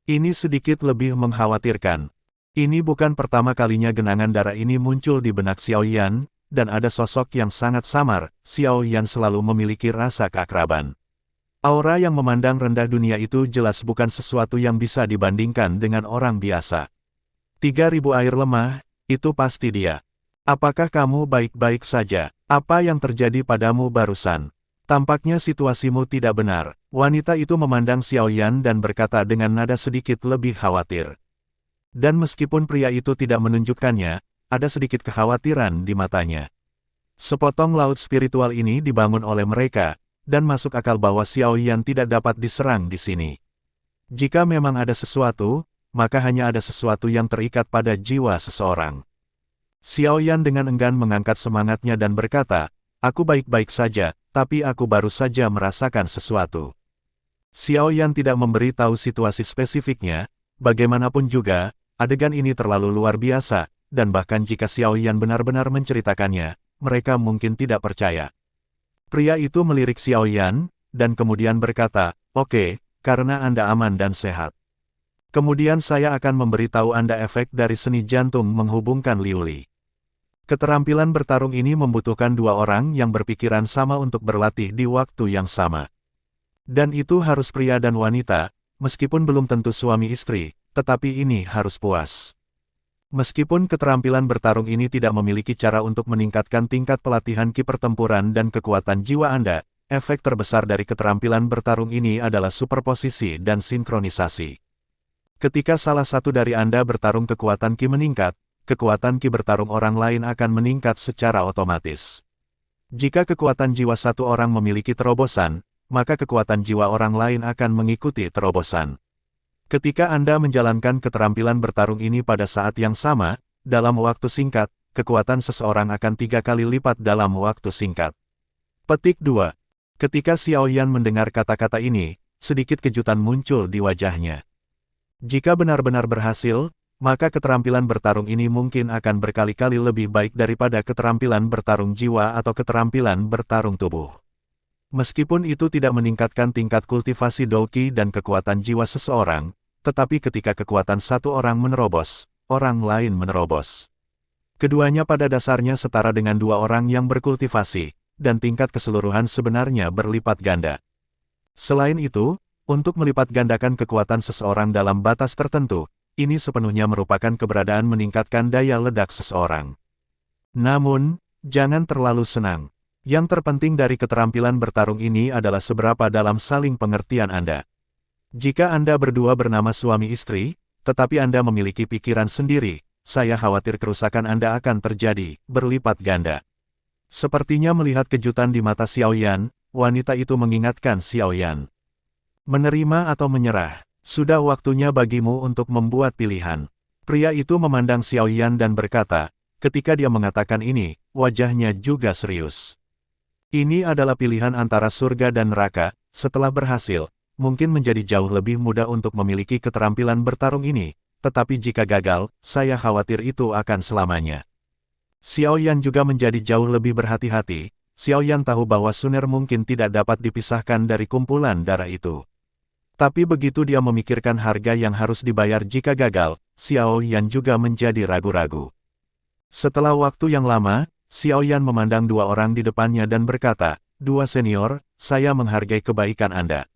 Ini sedikit lebih mengkhawatirkan. Ini bukan pertama kalinya genangan darah ini muncul di benak Xiao Yan, dan ada sosok yang sangat samar. Xiao Yan selalu memiliki rasa keakraban. Aura yang memandang rendah dunia itu jelas bukan sesuatu yang bisa dibandingkan dengan orang biasa. 3.000 air lemah, itu pasti dia. Apakah kamu baik-baik saja? Apa yang terjadi padamu barusan? Tampaknya situasimu tidak benar. Wanita itu memandang Xiao Yan dan berkata dengan nada sedikit lebih khawatir. Dan meskipun pria itu tidak menunjukkannya, ada sedikit kekhawatiran di matanya. Sepotong laut spiritual ini dibangun oleh mereka, dan masuk akal bahwa Xiao Yan tidak dapat diserang di sini. Jika memang ada sesuatu, maka hanya ada sesuatu yang terikat pada jiwa seseorang. Xiao Yan dengan enggan mengangkat semangatnya dan berkata, "Aku baik-baik saja, tapi aku baru saja merasakan sesuatu." Xiao Yan tidak memberi tahu situasi spesifiknya, bagaimanapun juga, adegan ini terlalu luar biasa, dan bahkan jika Xiao Yan benar-benar menceritakannya, mereka mungkin tidak percaya. Pria itu melirik Xiao Yan, dan kemudian berkata, "Oke, karena Anda aman dan sehat. Kemudian saya akan memberitahu Anda efek dari seni jantung menghubungkan liuli." Keterampilan bertarung ini membutuhkan dua orang yang berpikiran sama untuk berlatih di waktu yang sama. Dan itu harus pria dan wanita, meskipun belum tentu suami istri, tetapi ini harus puas. Meskipun keterampilan bertarung ini tidak memiliki cara untuk meningkatkan tingkat pelatihan ki pertempuran dan kekuatan jiwa Anda, efek terbesar dari keterampilan bertarung ini adalah superposisi dan sinkronisasi. Ketika salah satu dari Anda bertarung kekuatan ki meningkat, kekuatan ki bertarung orang lain akan meningkat secara otomatis. Jika kekuatan jiwa satu orang memiliki terobosan, maka kekuatan jiwa orang lain akan mengikuti terobosan. Ketika Anda menjalankan keterampilan bertarung ini pada saat yang sama, dalam waktu singkat, kekuatan seseorang akan 3 kali lipat dalam waktu singkat. Petik 2. Ketika Xiao Yan mendengar kata-kata ini, sedikit kejutan muncul di wajahnya. Jika benar-benar berhasil, maka keterampilan bertarung ini mungkin akan berkali-kali lebih baik daripada keterampilan bertarung jiwa atau keterampilan bertarung tubuh. Meskipun itu tidak meningkatkan tingkat kultivasi Douqi dan kekuatan jiwa seseorang, tetapi ketika kekuatan satu orang menerobos, orang lain menerobos. Keduanya pada dasarnya setara dengan dua orang yang berkultivasi, dan tingkat keseluruhan sebenarnya berlipat ganda. Selain itu, untuk melipat gandakan kekuatan seseorang dalam batas tertentu, ini sepenuhnya merupakan keberadaan meningkatkan daya ledak seseorang. Namun, jangan terlalu senang. Yang terpenting dari keterampilan bertarung ini adalah seberapa dalam saling pengertian Anda. Jika Anda berdua bernama suami istri, tetapi Anda memiliki pikiran sendiri, saya khawatir kerusakan Anda akan terjadi, berlipat ganda. Sepertinya melihat kejutan di mata Xiao Yan, wanita itu mengingatkan Xiao Yan. Menerima atau menyerah, sudah waktunya bagimu untuk membuat pilihan. Pria itu memandang Xiao Yan dan berkata, ketika dia mengatakan ini, wajahnya juga serius. Ini adalah pilihan antara surga dan neraka. Setelah berhasil, mungkin menjadi jauh lebih mudah untuk memiliki keterampilan bertarung ini, tetapi jika gagal, saya khawatir itu akan selamanya. Xiao Yan juga menjadi jauh lebih berhati-hati. Xiao Yan tahu bahwa Suner mungkin tidak dapat dipisahkan dari kumpulan darah itu. Tapi begitu dia memikirkan harga yang harus dibayar jika gagal, Xiao Yan juga menjadi ragu-ragu. Setelah waktu yang lama, Xiao Yan memandang dua orang di depannya dan berkata, "Dua senior, saya menghargai kebaikan Anda.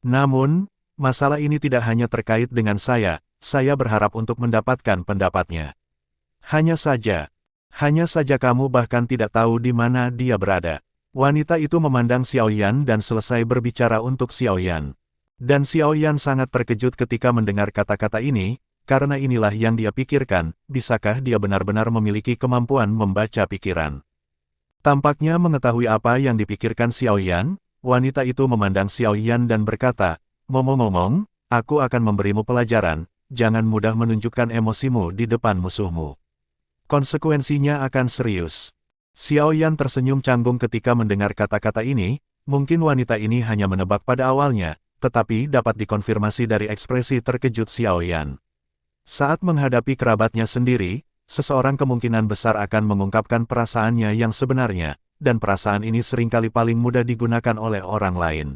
Namun, masalah ini tidak hanya terkait dengan saya berharap untuk mendapatkan pendapatnya. Hanya saja kamu bahkan tidak tahu di mana dia berada." Wanita itu memandang Xiaoyan dan selesai berbicara untuk Xiaoyan. Dan Xiaoyan sangat terkejut ketika mendengar kata-kata ini, karena inilah yang dia pikirkan, bisakah dia benar-benar memiliki kemampuan membaca pikiran. Tampaknya mengetahui apa yang dipikirkan Xiaoyan, wanita itu memandang Xiaoyan dan berkata, "Ngomong-ngomong, aku akan memberimu pelajaran, jangan mudah menunjukkan emosimu di depan musuhmu. Konsekuensinya akan serius." Xiaoyan tersenyum canggung ketika mendengar kata-kata ini, mungkin wanita ini hanya menebak pada awalnya, tetapi dapat dikonfirmasi dari ekspresi terkejut Xiaoyan. Saat menghadapi kerabatnya sendiri, seseorang kemungkinan besar akan mengungkapkan perasaannya yang sebenarnya, dan perasaan ini seringkali paling mudah digunakan oleh orang lain.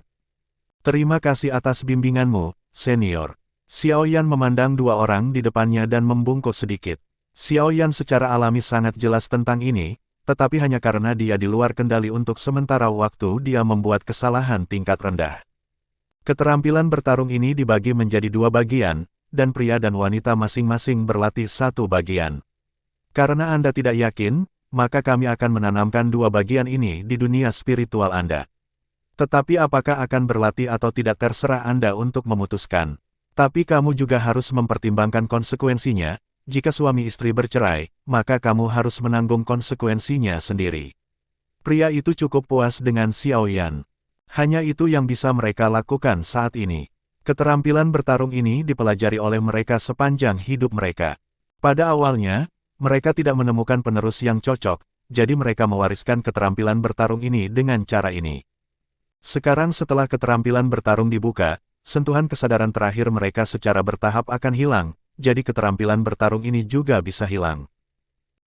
"Terima kasih atas bimbinganmu, senior." Xiaoyan memandang dua orang di depannya dan membungkuk sedikit. Xiaoyan secara alami sangat jelas tentang ini, tetapi hanya karena dia di luar kendali untuk sementara waktu dia membuat kesalahan tingkat rendah. Keterampilan bertarung ini dibagi menjadi dua bagian, dan pria dan wanita masing-masing berlatih satu bagian. Karena Anda tidak yakin, maka kami akan menanamkan dua bagian ini di dunia spiritual Anda. Tetapi apakah akan berlatih atau tidak terserah Anda untuk memutuskan. Tapi kamu juga harus mempertimbangkan konsekuensinya. Jika suami istri bercerai, maka kamu harus menanggung konsekuensinya sendiri. Pria itu cukup puas dengan Xiaoyan. Hanya itu yang bisa mereka lakukan saat ini. Keterampilan bertarung ini dipelajari oleh mereka sepanjang hidup mereka. Pada awalnya, mereka tidak menemukan penerus yang cocok, jadi mereka mewariskan keterampilan bertarung ini dengan cara ini. Sekarang setelah keterampilan bertarung dibuka, sentuhan kesadaran terakhir mereka secara bertahap akan hilang, jadi keterampilan bertarung ini juga bisa hilang.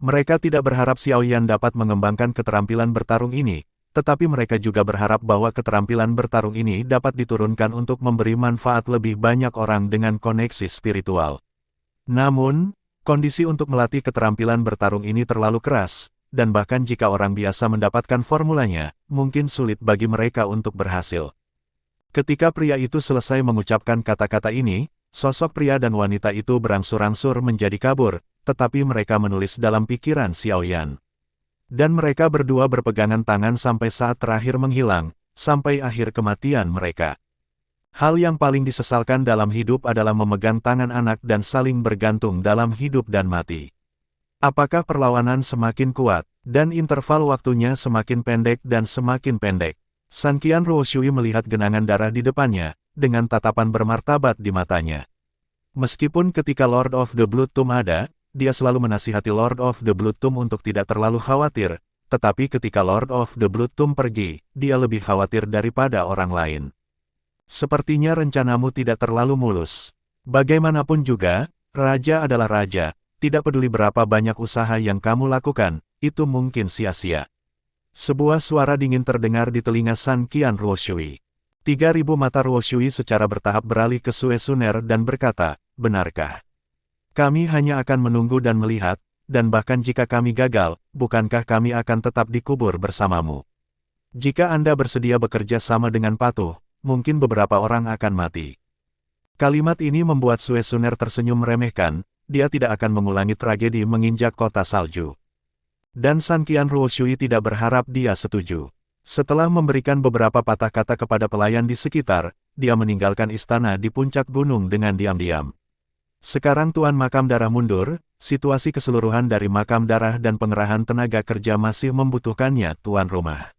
Mereka tidak berharap Xiaoyan dapat mengembangkan keterampilan bertarung ini, tetapi mereka juga berharap bahwa keterampilan bertarung ini dapat diturunkan untuk memberi manfaat lebih banyak orang dengan koneksi spiritual. Namun, kondisi untuk melatih keterampilan bertarung ini terlalu keras, dan bahkan jika orang biasa mendapatkan formulanya, mungkin sulit bagi mereka untuk berhasil. Ketika pria itu selesai mengucapkan kata-kata ini, sosok pria dan wanita itu berangsur-angsur menjadi kabur, tetapi mereka menulis dalam pikiran Xiaoyan. Dan mereka berdua berpegangan tangan sampai saat terakhir menghilang, sampai akhir kematian mereka. Hal yang paling disesalkan dalam hidup adalah memegang tangan anak dan saling bergantung dalam hidup dan mati. Apakah perlawanan semakin kuat, dan interval waktunya semakin pendek dan semakin pendek? San Qian Ruoshui melihat genangan darah di depannya, dengan tatapan bermartabat di matanya. Meskipun ketika Lord of the Blood Tomb ada, dia selalu menasihati Lord of the Blood Tomb untuk tidak terlalu khawatir, tetapi ketika Lord of the Blood Tomb pergi, dia lebih khawatir daripada orang lain. Sepertinya rencanamu tidak terlalu mulus. Bagaimanapun juga, raja adalah raja, tidak peduli berapa banyak usaha yang kamu lakukan, itu mungkin sia-sia. Sebuah suara dingin terdengar di telinga San Qian Ruoshui. 3.000 mata Ruoshui secara bertahap beralih ke Sue Suner dan berkata, "Benarkah? Kami hanya akan menunggu dan melihat, dan bahkan jika kami gagal, bukankah kami akan tetap dikubur bersamamu? Jika Anda bersedia bekerja sama dengan patuh, mungkin beberapa orang akan mati." Kalimat ini membuat Sue Suner tersenyum meremehkan, dia tidak akan mengulangi tragedi menginjak kota salju. Dan San Qian Ruoshui tidak berharap dia setuju. Setelah memberikan beberapa patah kata kepada pelayan di sekitar, dia meninggalkan istana di puncak gunung dengan diam-diam. Sekarang Tuan Makam Darah mundur, situasi keseluruhan dari Makam Darah dan pengerahan tenaga kerja masih membutuhkannya tuan rumah.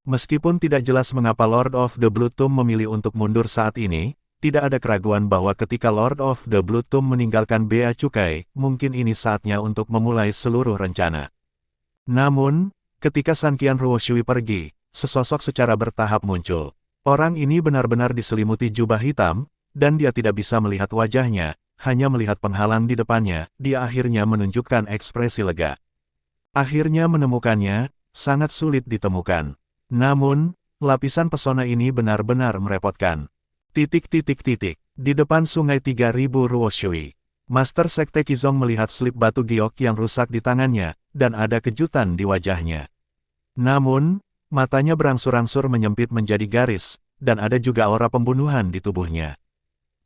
Meskipun tidak jelas mengapa Lord of the Blood Tomb memilih untuk mundur saat ini, tidak ada keraguan bahwa ketika Lord of the Blood Tomb meninggalkan Bea Cukai, mungkin ini saatnya untuk memulai seluruh rencana. Namun, ketika San Qian Ruoshui pergi, sesosok secara bertahap muncul. Orang ini benar-benar diselimuti jubah hitam, dan dia tidak bisa melihat wajahnya, hanya melihat penghalang di depannya, dia akhirnya menunjukkan ekspresi lega. Akhirnya menemukannya, sangat sulit ditemukan. Namun, lapisan pesona ini benar-benar merepotkan. Di depan sungai 3.000 Ruoshui. Master Sekte Qizong melihat slip batu giok yang rusak di tangannya, dan ada kejutan di wajahnya. Namun, matanya berangsur-angsur menyempit menjadi garis, dan ada juga aura pembunuhan di tubuhnya.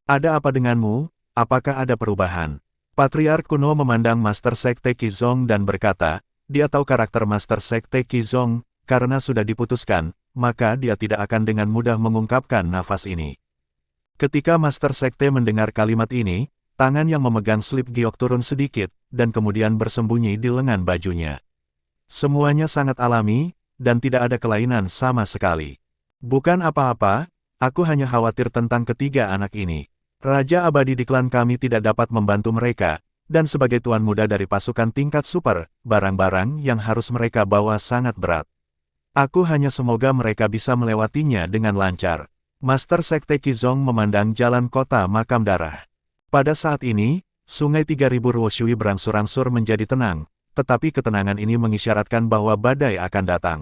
"Ada apa denganmu? Apakah ada perubahan?" Patriark kuno memandang Master Sekte Qizong dan berkata, dia tahu karakter Master Sekte Qizong, karena sudah diputuskan, maka dia tidak akan dengan mudah mengungkapkan nafas ini. Ketika Master Sekte mendengar kalimat ini, tangan yang memegang slip giok turun sedikit, dan kemudian bersembunyi di lengan bajunya. Semuanya sangat alami, dan tidak ada kelainan sama sekali. Bukan apa-apa, aku hanya khawatir tentang ketiga anak ini. Raja abadi di klan kami tidak dapat membantu mereka, dan sebagai tuan muda dari pasukan tingkat super, barang-barang yang harus mereka bawa sangat berat. Aku hanya semoga mereka bisa melewatinya dengan lancar. Master Sekte Qizong memandang jalan kota makam darah. Pada saat ini, sungai 3000 Ruoshui berangsur-angsur menjadi tenang, tetapi ketenangan ini mengisyaratkan bahwa badai akan datang.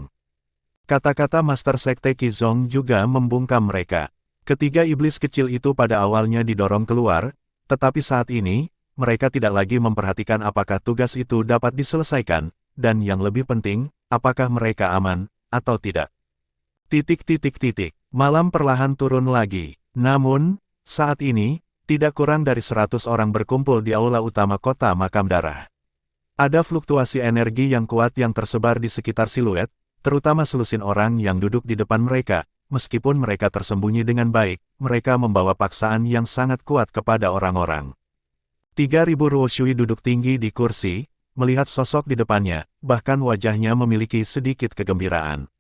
Kata-kata Master Sekte Qizong juga membungkam mereka. Ketiga iblis kecil itu pada awalnya didorong keluar, tetapi saat ini, mereka tidak lagi memperhatikan apakah tugas itu dapat diselesaikan, dan yang lebih penting, apakah mereka aman, atau tidak. Malam perlahan turun lagi. Namun, saat ini, tidak kurang dari 100 orang berkumpul di aula utama kota makam darah. Ada fluktuasi energi yang kuat yang tersebar di sekitar siluet, terutama selusin orang yang duduk di depan mereka. Meskipun mereka tersembunyi dengan baik, mereka membawa paksaan yang sangat kuat kepada orang-orang. 3000 Ruoshui duduk tinggi di kursi, melihat sosok di depannya, bahkan wajahnya memiliki sedikit kegembiraan.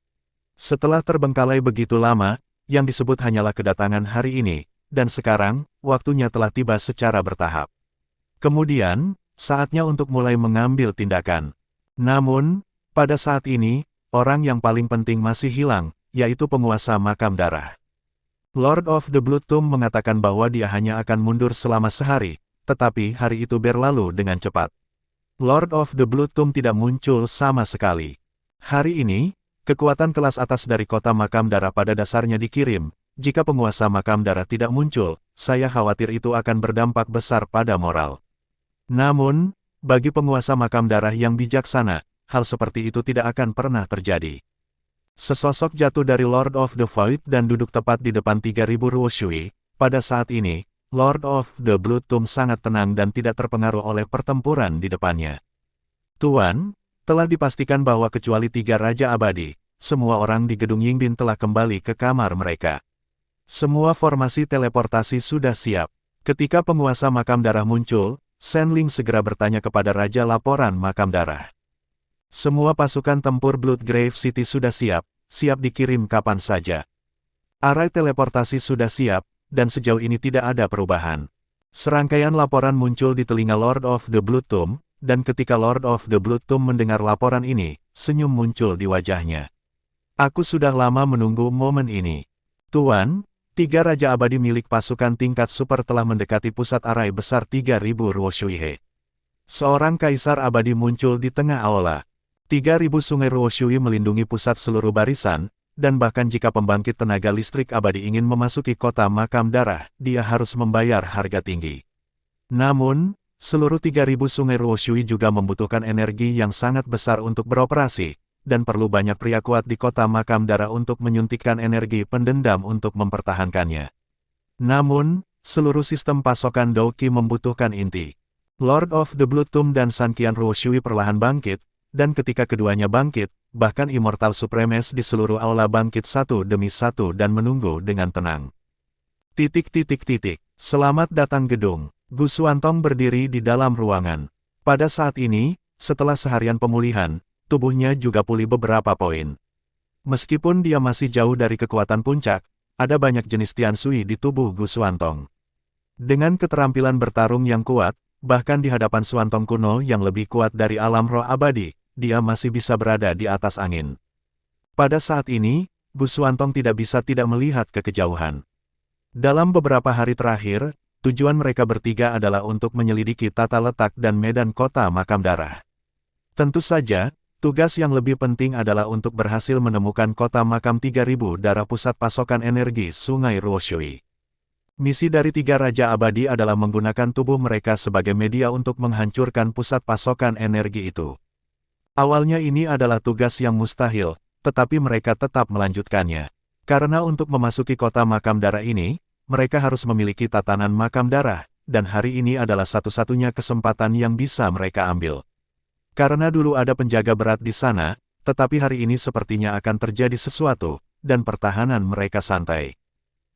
Setelah terbengkalai begitu lama, yang disebut hanyalah kedatangan hari ini, dan sekarang, waktunya telah tiba secara bertahap. Kemudian, saatnya untuk mulai mengambil tindakan. Namun, pada saat ini, orang yang paling penting masih hilang, yaitu penguasa makam darah. Lord of the Blood Tomb mengatakan bahwa dia hanya akan mundur selama sehari, tetapi hari itu berlalu dengan cepat. Lord of the Blood Tomb tidak muncul sama sekali. Hari ini, kekuatan kelas atas dari kota makam darah pada dasarnya dikirim. Jika penguasa makam darah tidak muncul, saya khawatir itu akan berdampak besar pada moral. Namun, bagi penguasa makam darah yang bijaksana, hal seperti itu tidak akan pernah terjadi. Sesosok jatuh dari Lord of the Void dan duduk tepat di depan 3000 Ruoshui. Pada saat ini, Lord of the Blood Tomb sangat tenang dan tidak terpengaruh oleh pertempuran di depannya. Tuan, telah dipastikan bahwa kecuali 3 Raja Abadi, semua orang di gedung Yingbin telah kembali ke kamar mereka. Semua formasi teleportasi sudah siap. Ketika penguasa makam darah muncul, Shen Ling segera bertanya kepada Raja laporan makam darah. Semua pasukan tempur Bloodgrave City sudah siap dikirim kapan saja. Arai teleportasi sudah siap, dan sejauh ini tidak ada perubahan. Serangkaian laporan muncul di telinga Lord of the Blood Tomb, dan ketika Lord of the Blood Tomb mendengar laporan ini, senyum muncul di wajahnya. Aku sudah lama menunggu momen ini. Tuan, 3 Raja Abadi milik pasukan tingkat super telah mendekati pusat arai besar 3000 Ruoshui. Seorang Kaisar Abadi muncul di tengah aula. 3000 sungai Ruoshui melindungi pusat seluruh barisan, dan bahkan jika pembangkit tenaga listrik abadi ingin memasuki kota makam darah, dia harus membayar harga tinggi. Namun, seluruh 3000 sungai Ruoshui juga membutuhkan energi yang sangat besar untuk beroperasi, dan perlu banyak pria kuat di kota makam darah untuk menyuntikkan energi pendendam untuk mempertahankannya. Namun, seluruh sistem pasokan Douki membutuhkan inti. Lord of the Blood Tomb dan Sanqian Ruoshui perlahan bangkit, dan ketika keduanya bangkit, bahkan Immortal Supremes di seluruh aula bangkit satu demi satu dan menunggu dengan tenang. Selamat datang gedung. Gu Xuantong berdiri di dalam ruangan. Pada saat ini, setelah seharian pemulihan, tubuhnya juga pulih beberapa poin. Meskipun dia masih jauh dari kekuatan puncak, ada banyak jenis Tianshui di tubuh Gu Xuantong. Dengan keterampilan bertarung yang kuat, bahkan di hadapan Xuantong kuno yang lebih kuat dari alam roh abadi, dia masih bisa berada di atas angin. Pada saat ini, Gu Xuantong tidak bisa tidak melihat ke kejauhan. Dalam beberapa hari terakhir, tujuan mereka bertiga adalah untuk menyelidiki tata letak dan medan kota makam darah. Tentu saja, tugas yang lebih penting adalah untuk berhasil menemukan kota makam 3000 darah pusat pasokan energi Sungai Ruoshui. Misi dari 3 Raja Abadi adalah menggunakan tubuh mereka sebagai media untuk menghancurkan pusat pasokan energi itu. Awalnya ini adalah tugas yang mustahil, tetapi mereka tetap melanjutkannya. Karena untuk memasuki kota makam darah ini, mereka harus memiliki tatanan makam darah, dan hari ini adalah satu-satunya kesempatan yang bisa mereka ambil. Karena dulu ada penjaga berat di sana, tetapi hari ini sepertinya akan terjadi sesuatu, dan pertahanan mereka santai.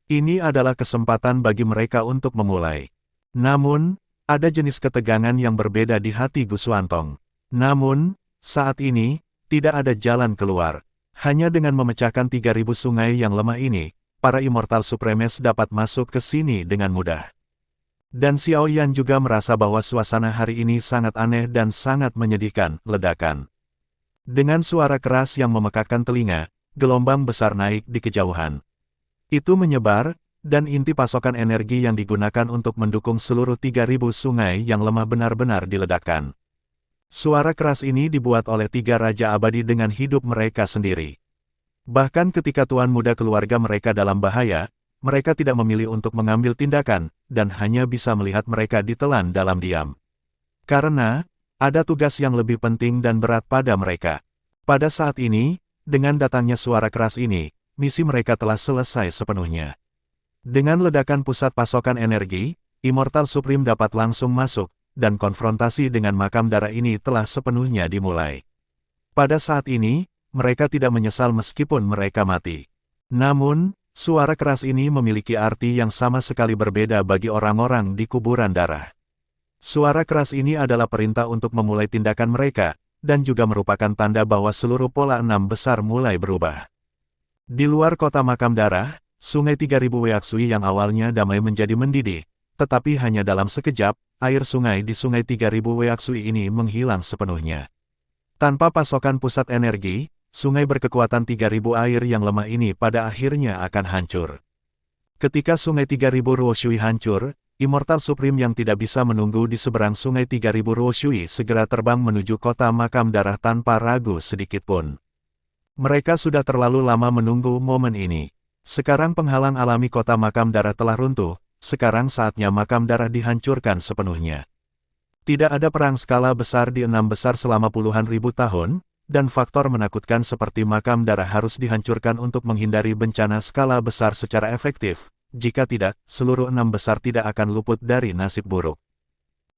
Ini adalah kesempatan bagi mereka untuk memulai. Namun, ada jenis ketegangan yang berbeda di hati Gu Xuantong. Namun, saat ini, tidak ada jalan keluar. Hanya dengan memecahkan 3.000 sungai yang lemah ini, para Immortal Supremes dapat masuk ke sini dengan mudah. Dan Xiao Yan juga merasa bahwa suasana hari ini sangat aneh dan sangat menyedihkan. Ledakan. Dengan suara keras yang memekakkan telinga, gelombang besar naik di kejauhan. Itu menyebar, dan inti pasokan energi yang digunakan untuk mendukung seluruh 3.000 sungai yang lemah benar-benar diledakkan. Suara keras ini dibuat oleh 3 Raja Abadi dengan hidup mereka sendiri. Bahkan ketika tuan muda keluarga mereka dalam bahaya, mereka tidak memilih untuk mengambil tindakan, dan hanya bisa melihat mereka ditelan dalam diam. Karena, ada tugas yang lebih penting dan berat pada mereka. Pada saat ini, dengan datangnya suara keras ini, misi mereka telah selesai sepenuhnya. Dengan ledakan pusat pasokan energi, Immortal Supreme dapat langsung masuk, dan konfrontasi dengan makam darah ini telah sepenuhnya dimulai. Pada saat ini, mereka tidak menyesal meskipun mereka mati. Namun, suara keras ini memiliki arti yang sama sekali berbeda bagi orang-orang di kuburan darah. Suara keras ini adalah perintah untuk memulai tindakan mereka, dan juga merupakan tanda bahwa seluruh pola 6 besar mulai berubah. Di luar kota makam darah, sungai 3.000 Weaksui yang awalnya damai menjadi mendidih, tetapi hanya dalam sekejap, air sungai di sungai 3.000 Weaksui ini menghilang sepenuhnya. Tanpa pasokan pusat energi, sungai berkekuatan 3.000 air yang lemah ini pada akhirnya akan hancur. Ketika sungai 3.000 Ruoshui hancur, Immortal Supreme yang tidak bisa menunggu di seberang sungai 3.000 Ruoshui segera terbang menuju kota makam darah tanpa ragu sedikitpun. Mereka sudah terlalu lama menunggu momen ini. Sekarang penghalang alami kota makam darah telah runtuh, sekarang saatnya makam darah dihancurkan sepenuhnya. Tidak ada perang skala besar di 6 besar selama puluhan ribu tahun, dan faktor menakutkan seperti makam darah harus dihancurkan untuk menghindari bencana skala besar secara efektif. Jika tidak, seluruh 6 besar tidak akan luput dari nasib buruk.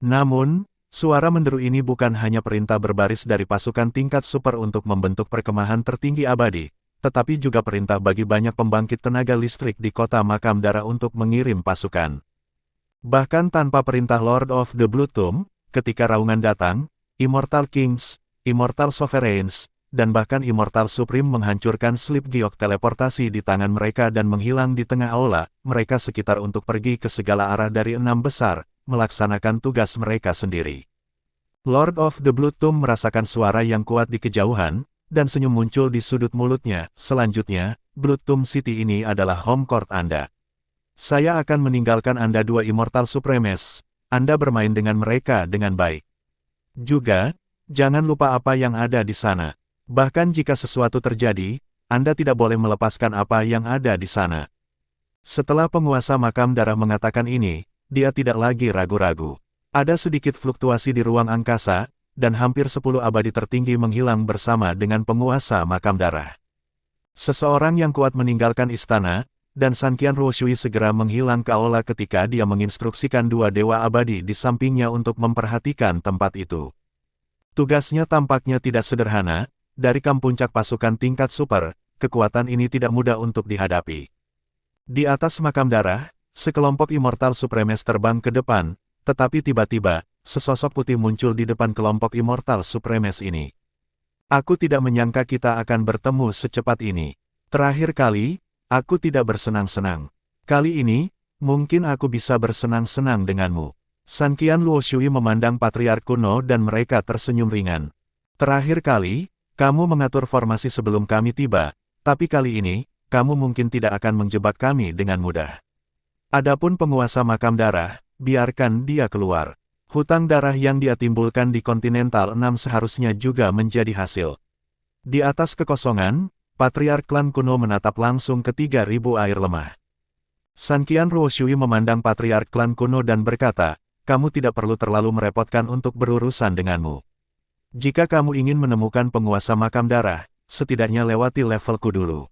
Namun, suara menderu ini bukan hanya perintah berbaris dari pasukan tingkat super untuk membentuk perkemahan tertinggi abadi, tetapi juga perintah bagi banyak pembangkit tenaga listrik di kota makam darah untuk mengirim pasukan. Bahkan tanpa perintah Lord of the Blood Tomb, ketika raungan datang, Immortal Kings, Immortal Sovereigns, dan bahkan Immortal Supreme menghancurkan slip giok teleportasi di tangan mereka dan menghilang di tengah aula, mereka sekitar untuk pergi ke segala arah dari 6 besar, melaksanakan tugas mereka sendiri. Lord of the Blood Tomb merasakan suara yang kuat di kejauhan, dan senyum muncul di sudut mulutnya. Selanjutnya, Blood Tomb City ini adalah home court Anda. Saya akan meninggalkan Anda 2 Immortal Supremes, Anda bermain dengan mereka dengan baik. Juga, jangan lupa apa yang ada di sana. Bahkan jika sesuatu terjadi, Anda tidak boleh melepaskan apa yang ada di sana. Setelah penguasa makam darah mengatakan ini, dia tidak lagi ragu-ragu. Ada sedikit fluktuasi di ruang angkasa, dan hampir 10 abadi tertinggi menghilang bersama dengan penguasa makam darah. Seseorang yang kuat meninggalkan istana, dan Sanqian Ruoshui segera menghilang ke aula ketika dia menginstruksikan 2 dewa abadi di sampingnya untuk memperhatikan tempat itu. Tugasnya tampaknya tidak sederhana, dari puncak pasukan tingkat super, kekuatan ini tidak mudah untuk dihadapi. Di atas makam darah, sekelompok Immortal Supremes terbang ke depan, tetapi tiba-tiba, sesosok putih muncul di depan kelompok Immortal Supremes ini. Aku tidak menyangka kita akan bertemu secepat ini. Terakhir kali, aku tidak bersenang-senang. Kali ini, mungkin aku bisa bersenang-senang denganmu. Sanqian Luoshui memandang Patriark kuno dan mereka tersenyum ringan. Terakhir kali, kamu mengatur formasi sebelum kami tiba, tapi kali ini, kamu mungkin tidak akan menjebak kami dengan mudah. Adapun penguasa makam darah, biarkan dia keluar. Hutang darah yang dia timbulkan di Kontinental 6 seharusnya juga menjadi hasil. Di atas kekosongan, Patriark klan kuno menatap langsung ke 3.000 air lemah. Sanqian Ruoshui memandang Patriark klan kuno dan berkata, kamu tidak perlu terlalu merepotkan untuk berurusan denganmu. Jika kamu ingin menemukan penguasa makam darah, setidaknya lewati levelku dulu.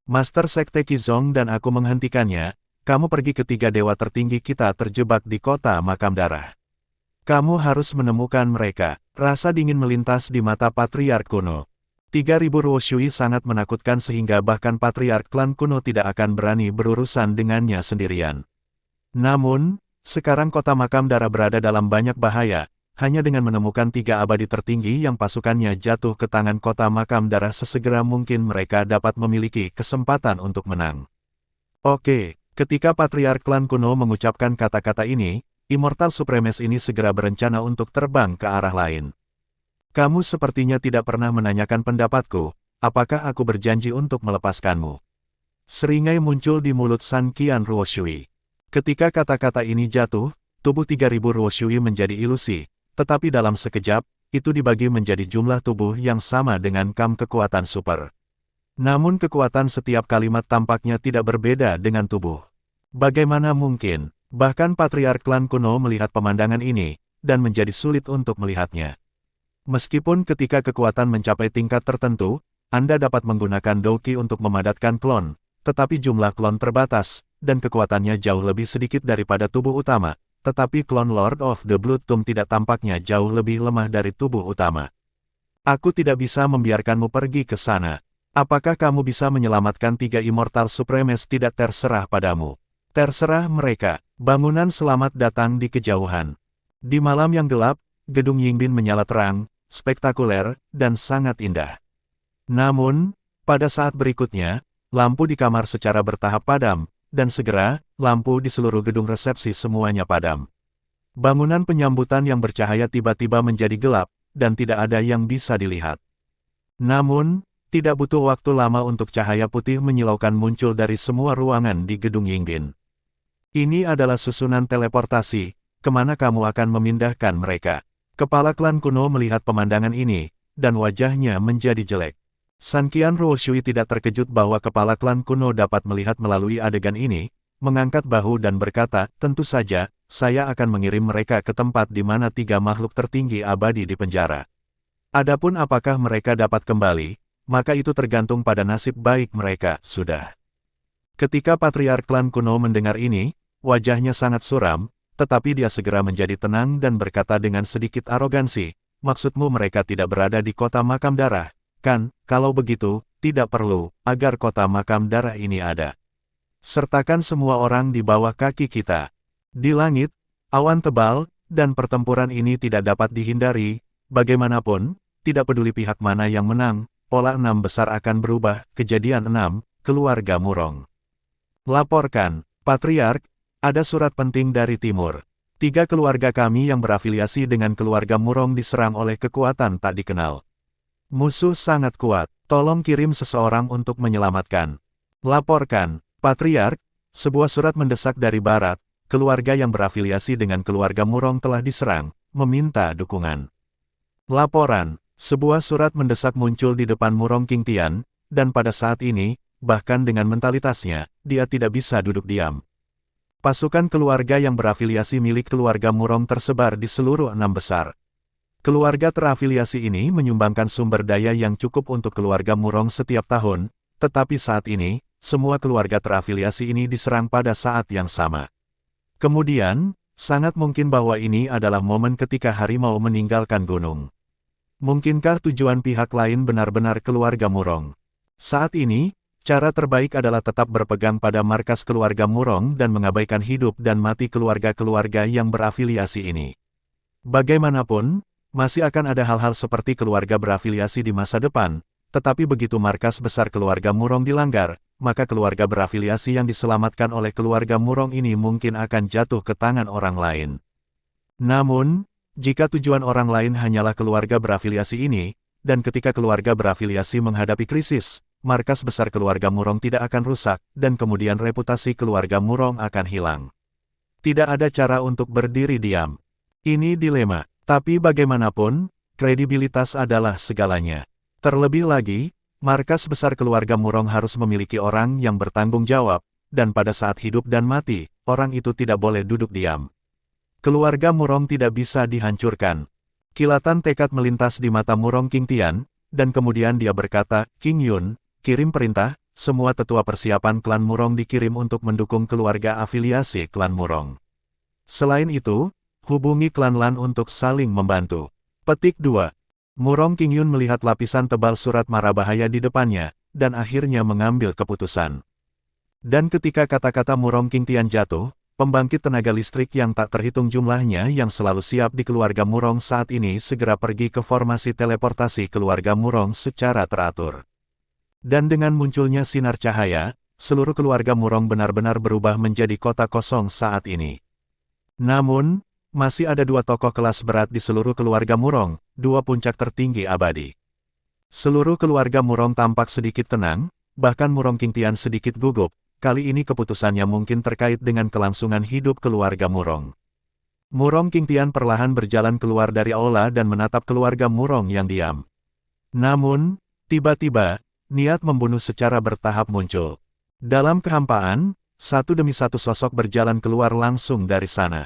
Master Sekte Qizong dan aku menghentikannya, kamu pergi ke 3 dewa tertinggi kita terjebak di kota makam darah. Kamu harus menemukan mereka. Rasa dingin melintas di mata Patriark kuno. 3.000 Ruo Shui sangat menakutkan sehingga bahkan patriark klan kuno tidak akan berani berurusan dengannya sendirian. Namun, sekarang kota makam darah berada dalam banyak bahaya, hanya dengan menemukan 3 abadi tertinggi yang pasukannya jatuh ke tangan kota makam darah sesegera mungkin mereka dapat memiliki kesempatan untuk menang. Oke, ketika patriark klan kuno mengucapkan kata-kata ini, Immortal Supremes ini segera berencana untuk terbang ke arah lain. Kamu sepertinya tidak pernah menanyakan pendapatku, apakah aku berjanji untuk melepaskanmu? Seringai muncul di mulut San Qian Ruo Shui. Ketika kata-kata ini jatuh, tubuh 3.000 Ruo Shui menjadi ilusi, tetapi dalam sekejap, itu dibagi menjadi jumlah tubuh yang sama dengan kam kekuatan super. Namun kekuatan setiap kalimat tampaknya tidak berbeda dengan tubuh. Bagaimana mungkin? Bahkan patriark klan kuno melihat pemandangan ini, dan menjadi sulit untuk melihatnya. Meskipun ketika kekuatan mencapai tingkat tertentu, Anda dapat menggunakan Douki untuk memadatkan klon, tetapi jumlah klon terbatas, dan kekuatannya jauh lebih sedikit daripada tubuh utama, tetapi klon Lord of the Blood Tomb tidak tampaknya jauh lebih lemah dari tubuh utama. Aku tidak bisa membiarkanmu pergi ke sana. Apakah kamu bisa menyelamatkan 3 Immortal Supremes? Tidak terserah padamu. Terserah mereka. Bangunan selamat datang di kejauhan. Di malam yang gelap, gedung Yingbin menyala terang, spektakuler, dan sangat indah. Namun, pada saat berikutnya, lampu di kamar secara bertahap padam, dan segera, lampu di seluruh gedung resepsi semuanya padam. Bangunan penyambutan yang bercahaya tiba-tiba menjadi gelap, dan tidak ada yang bisa dilihat. Namun, tidak butuh waktu lama untuk cahaya putih menyilaukan muncul dari semua ruangan di gedung Yingbin. Ini adalah susunan teleportasi, kemana kamu akan memindahkan mereka? Kepala klan kuno melihat pemandangan ini, dan wajahnya menjadi jelek. San Qian Ruo Shui tidak terkejut bahwa kepala klan kuno dapat melihat melalui adegan ini, mengangkat bahu dan berkata, tentu saja, saya akan mengirim mereka ke tempat di mana 3 makhluk tertinggi abadi di penjara. Adapun apakah mereka dapat kembali, maka itu tergantung pada nasib baik mereka, sudah. Ketika patriark klan kuno mendengar ini, wajahnya sangat suram, tetapi dia segera menjadi tenang dan berkata dengan sedikit arogansi, maksudmu mereka tidak berada di kota makam darah, kan? Kalau begitu, tidak perlu, agar kota makam darah ini ada. Sertakan semua orang di bawah kaki kita. Di langit, awan tebal, dan pertempuran ini tidak dapat dihindari, bagaimanapun, tidak peduli pihak mana yang menang, pola 6 besar akan berubah. Kejadian 6, Keluarga Murong. Laporkan, Patriark, ada surat penting dari timur. 3 keluarga kami yang berafiliasi dengan keluarga Murong diserang oleh kekuatan tak dikenal. Musuh sangat kuat, tolong kirim seseorang untuk menyelamatkan. Laporkan, Patriark, sebuah surat mendesak dari barat, keluarga yang berafiliasi dengan keluarga Murong telah diserang, meminta dukungan. Laporan, sebuah surat mendesak muncul di depan Murong Qingtian, dan pada saat ini, bahkan dengan mentalitasnya, dia tidak bisa duduk diam. Pasukan keluarga yang berafiliasi milik keluarga Murong tersebar di seluruh 6 besar. Keluarga terafiliasi ini menyumbangkan sumber daya yang cukup untuk keluarga Murong setiap tahun, tetapi saat ini, semua keluarga terafiliasi ini diserang pada saat yang sama. Kemudian, sangat mungkin bahwa ini adalah momen ketika harimau meninggalkan gunung. Mungkinkah tujuan pihak lain benar-benar keluarga Murong? Saat ini, cara terbaik adalah tetap berpegang pada markas keluarga Murong dan mengabaikan hidup dan mati keluarga-keluarga yang berafiliasi ini. Bagaimanapun, masih akan ada hal-hal seperti keluarga berafiliasi di masa depan, tetapi begitu markas besar keluarga Murong dilanggar, maka keluarga berafiliasi yang diselamatkan oleh keluarga Murong ini mungkin akan jatuh ke tangan orang lain. Namun, jika tujuan orang lain hanyalah keluarga berafiliasi ini, dan ketika keluarga berafiliasi menghadapi krisis, markas besar keluarga Murong tidak akan rusak, dan kemudian reputasi keluarga Murong akan hilang. Tidak ada cara untuk berdiri diam. Ini dilema, tapi bagaimanapun, kredibilitas adalah segalanya. Terlebih lagi, markas besar keluarga Murong harus memiliki orang yang bertanggung jawab, dan pada saat hidup dan mati, orang itu tidak boleh duduk diam. Keluarga Murong tidak bisa dihancurkan. Kilatan tekad melintas di mata Murong Qingtian, dan kemudian dia berkata, King Yun, kirim perintah, semua tetua persiapan klan Murong dikirim untuk mendukung keluarga afiliasi klan Murong. Selain itu, hubungi klan Lan untuk saling membantu. Petik 2. Murong Qingyun melihat lapisan tebal surat mara bahaya di depannya, dan akhirnya mengambil keputusan. Dan ketika kata-kata Murong Qingtian jatuh, pembangkit tenaga listrik yang tak terhitung jumlahnya yang selalu siap di keluarga Murong saat ini segera pergi ke formasi teleportasi keluarga Murong secara teratur. Dan dengan munculnya sinar cahaya, seluruh keluarga Murong benar-benar berubah menjadi kota kosong saat ini. Namun, masih ada dua tokoh kelas berat di seluruh keluarga Murong, dua puncak tertinggi abadi. Seluruh keluarga Murong tampak sedikit tenang, bahkan Murong Qingtian sedikit gugup, kali ini keputusannya mungkin terkait dengan kelangsungan hidup keluarga Murong. Murong Qingtian perlahan berjalan keluar dari aula dan menatap keluarga Murong yang diam. Namun, tiba-tiba, niat membunuh secara bertahap muncul. Dalam kehampaan, satu demi satu sosok berjalan keluar langsung dari sana.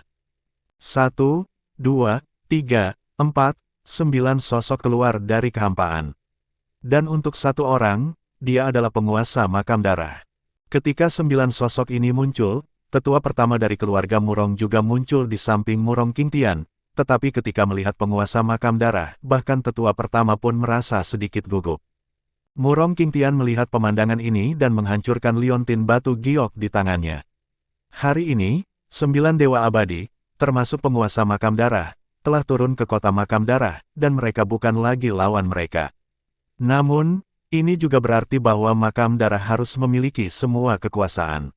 1, 2, 3, 4, 9 sosok keluar dari kehampaan. Dan untuk satu orang, dia adalah penguasa makam darah. Ketika 9 sosok ini muncul, tetua pertama dari keluarga Murong juga muncul di samping Murong Qingtian, tetapi ketika melihat penguasa makam darah, bahkan tetua pertama pun merasa sedikit gugup. Murong Qingtian melihat pemandangan ini dan menghancurkan liontin batu giok di tangannya. Hari ini, 9 dewa abadi, termasuk penguasa makam darah, telah turun ke kota makam darah, dan mereka bukan lagi lawan mereka. Namun, ini juga berarti bahwa makam darah harus memiliki semua kekuasaan.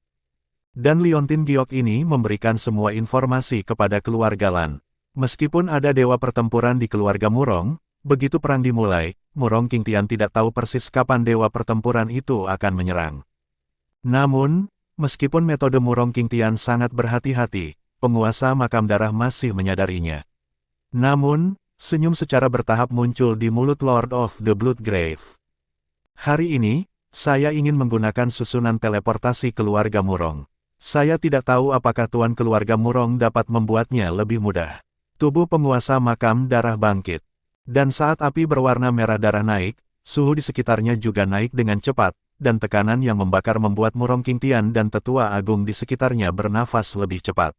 Dan liontin giok ini memberikan semua informasi kepada keluarga Lan. Meskipun ada dewa pertempuran di keluarga Murong, begitu perang dimulai, Murong Qingtian tidak tahu persis kapan dewa pertempuran itu akan menyerang. Namun, meskipun metode Murong Qingtian sangat berhati-hati, penguasa makam darah masih menyadarinya. Namun, senyum secara bertahap muncul di mulut Lord of the Bloodgrave. Hari ini, saya ingin menggunakan susunan teleportasi keluarga Murong. Saya tidak tahu apakah tuan keluarga Murong dapat membuatnya lebih mudah. Tubuh penguasa makam darah bangkit. Dan saat api berwarna merah darah naik, suhu di sekitarnya juga naik dengan cepat, dan tekanan yang membakar membuat Murong Qingtian dan tetua agung di sekitarnya bernafas lebih cepat.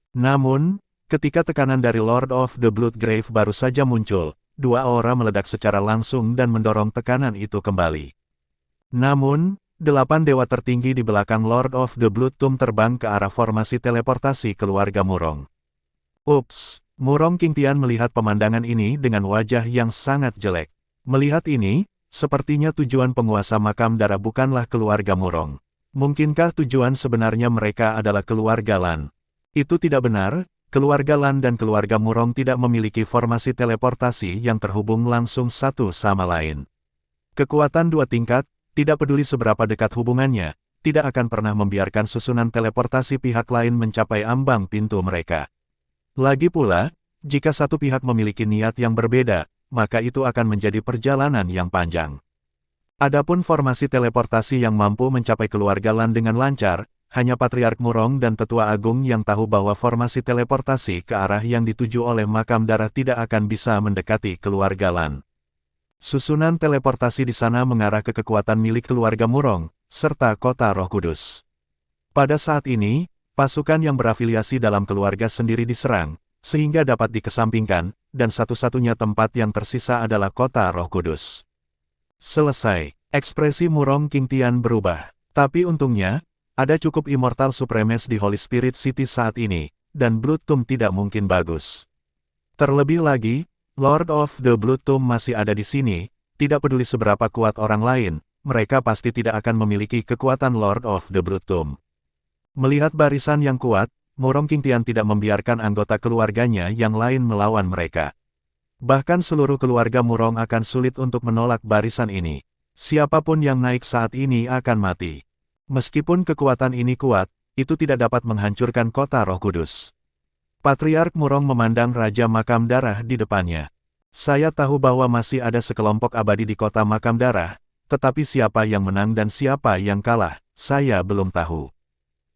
Namun, ketika tekanan dari Lord of the Bloodgrave baru saja muncul, dua aura meledak secara langsung dan mendorong tekanan itu kembali. Namun, 8 dewa tertinggi di belakang Lord of the Blood Tomb terbang ke arah formasi teleportasi keluarga Murong. Ups! Murong Qingtian melihat pemandangan ini dengan wajah yang sangat jelek. Melihat ini, sepertinya tujuan penguasa makam darah bukanlah keluarga Murong. Mungkinkah tujuan sebenarnya mereka adalah keluarga Lan? Itu tidak benar, keluarga Lan dan keluarga Murong tidak memiliki formasi teleportasi yang terhubung langsung satu sama lain. Kekuatan dua tingkat, tidak peduli seberapa dekat hubungannya, tidak akan pernah membiarkan susunan teleportasi pihak lain mencapai ambang pintu mereka. Lagi pula, jika satu pihak memiliki niat yang berbeda, maka itu akan menjadi perjalanan yang panjang. Adapun formasi teleportasi yang mampu mencapai keluarga Lan dengan lancar, hanya Patriark Murong dan Tetua Agung yang tahu bahwa formasi teleportasi ke arah yang dituju oleh makam darah tidak akan bisa mendekati keluarga Lan. Susunan teleportasi di sana mengarah ke kekuatan milik keluarga Murong, serta kota Roh Kudus. Pada saat ini, pasukan yang berafiliasi dalam keluarga sendiri diserang, sehingga dapat dikesampingkan, dan satu-satunya tempat yang tersisa adalah kota Roh Kudus. Selesai, ekspresi Murong Qingtian berubah. Tapi untungnya, ada cukup Immortal Supremes di Holy Spirit City saat ini, dan Blood Tomb tidak mungkin bagus. Terlebih lagi, Lord of the Blood Tomb masih ada di sini, tidak peduli seberapa kuat orang lain, mereka pasti tidak akan memiliki kekuatan Lord of the Blood Tomb. Melihat barisan yang kuat, Murong Qingtian tidak membiarkan anggota keluarganya yang lain melawan mereka. Bahkan seluruh keluarga Murong akan sulit untuk menolak barisan ini. Siapapun yang naik saat ini akan mati. Meskipun kekuatan ini kuat, itu tidak dapat menghancurkan kota Roh Kudus. Patriark Murong memandang Raja Makam Darah di depannya. Saya tahu bahwa masih ada sekelompok abadi di kota Makam Darah, tetapi siapa yang menang dan siapa yang kalah, saya belum tahu.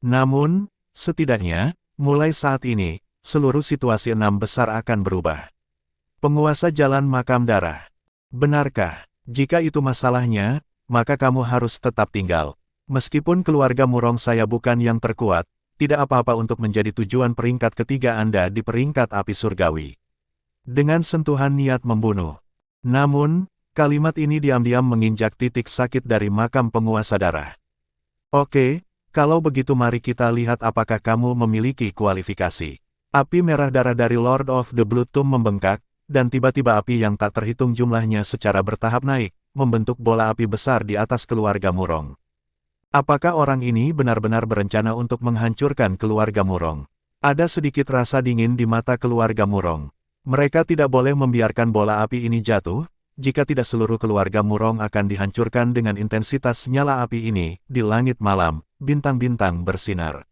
Namun, setidaknya, mulai saat ini, seluruh situasi 6 besar akan berubah. Penguasa Jalan Makam Darah. Benarkah? Jika itu masalahnya, maka kamu harus tetap tinggal. Meskipun keluarga Murong saya bukan yang terkuat, tidak apa-apa untuk menjadi tujuan peringkat ketiga Anda di peringkat api surgawi. Dengan sentuhan niat membunuh. Namun, kalimat ini diam-diam menginjak titik sakit dari makam penguasa darah. Oke, kalau begitu mari kita lihat apakah kamu memiliki kualifikasi. Api merah darah dari Lord of the Blood Tomb membengkak, dan tiba-tiba api yang tak terhitung jumlahnya secara bertahap naik, membentuk bola api besar di atas keluarga Murong. Apakah orang ini benar-benar berencana untuk menghancurkan keluarga Murong? Ada sedikit rasa dingin di mata keluarga Murong. Mereka tidak boleh membiarkan bola api ini jatuh, jika tidak seluruh keluarga Murong akan dihancurkan dengan intensitas nyala api ini. Di langit malam, bintang-bintang bersinar.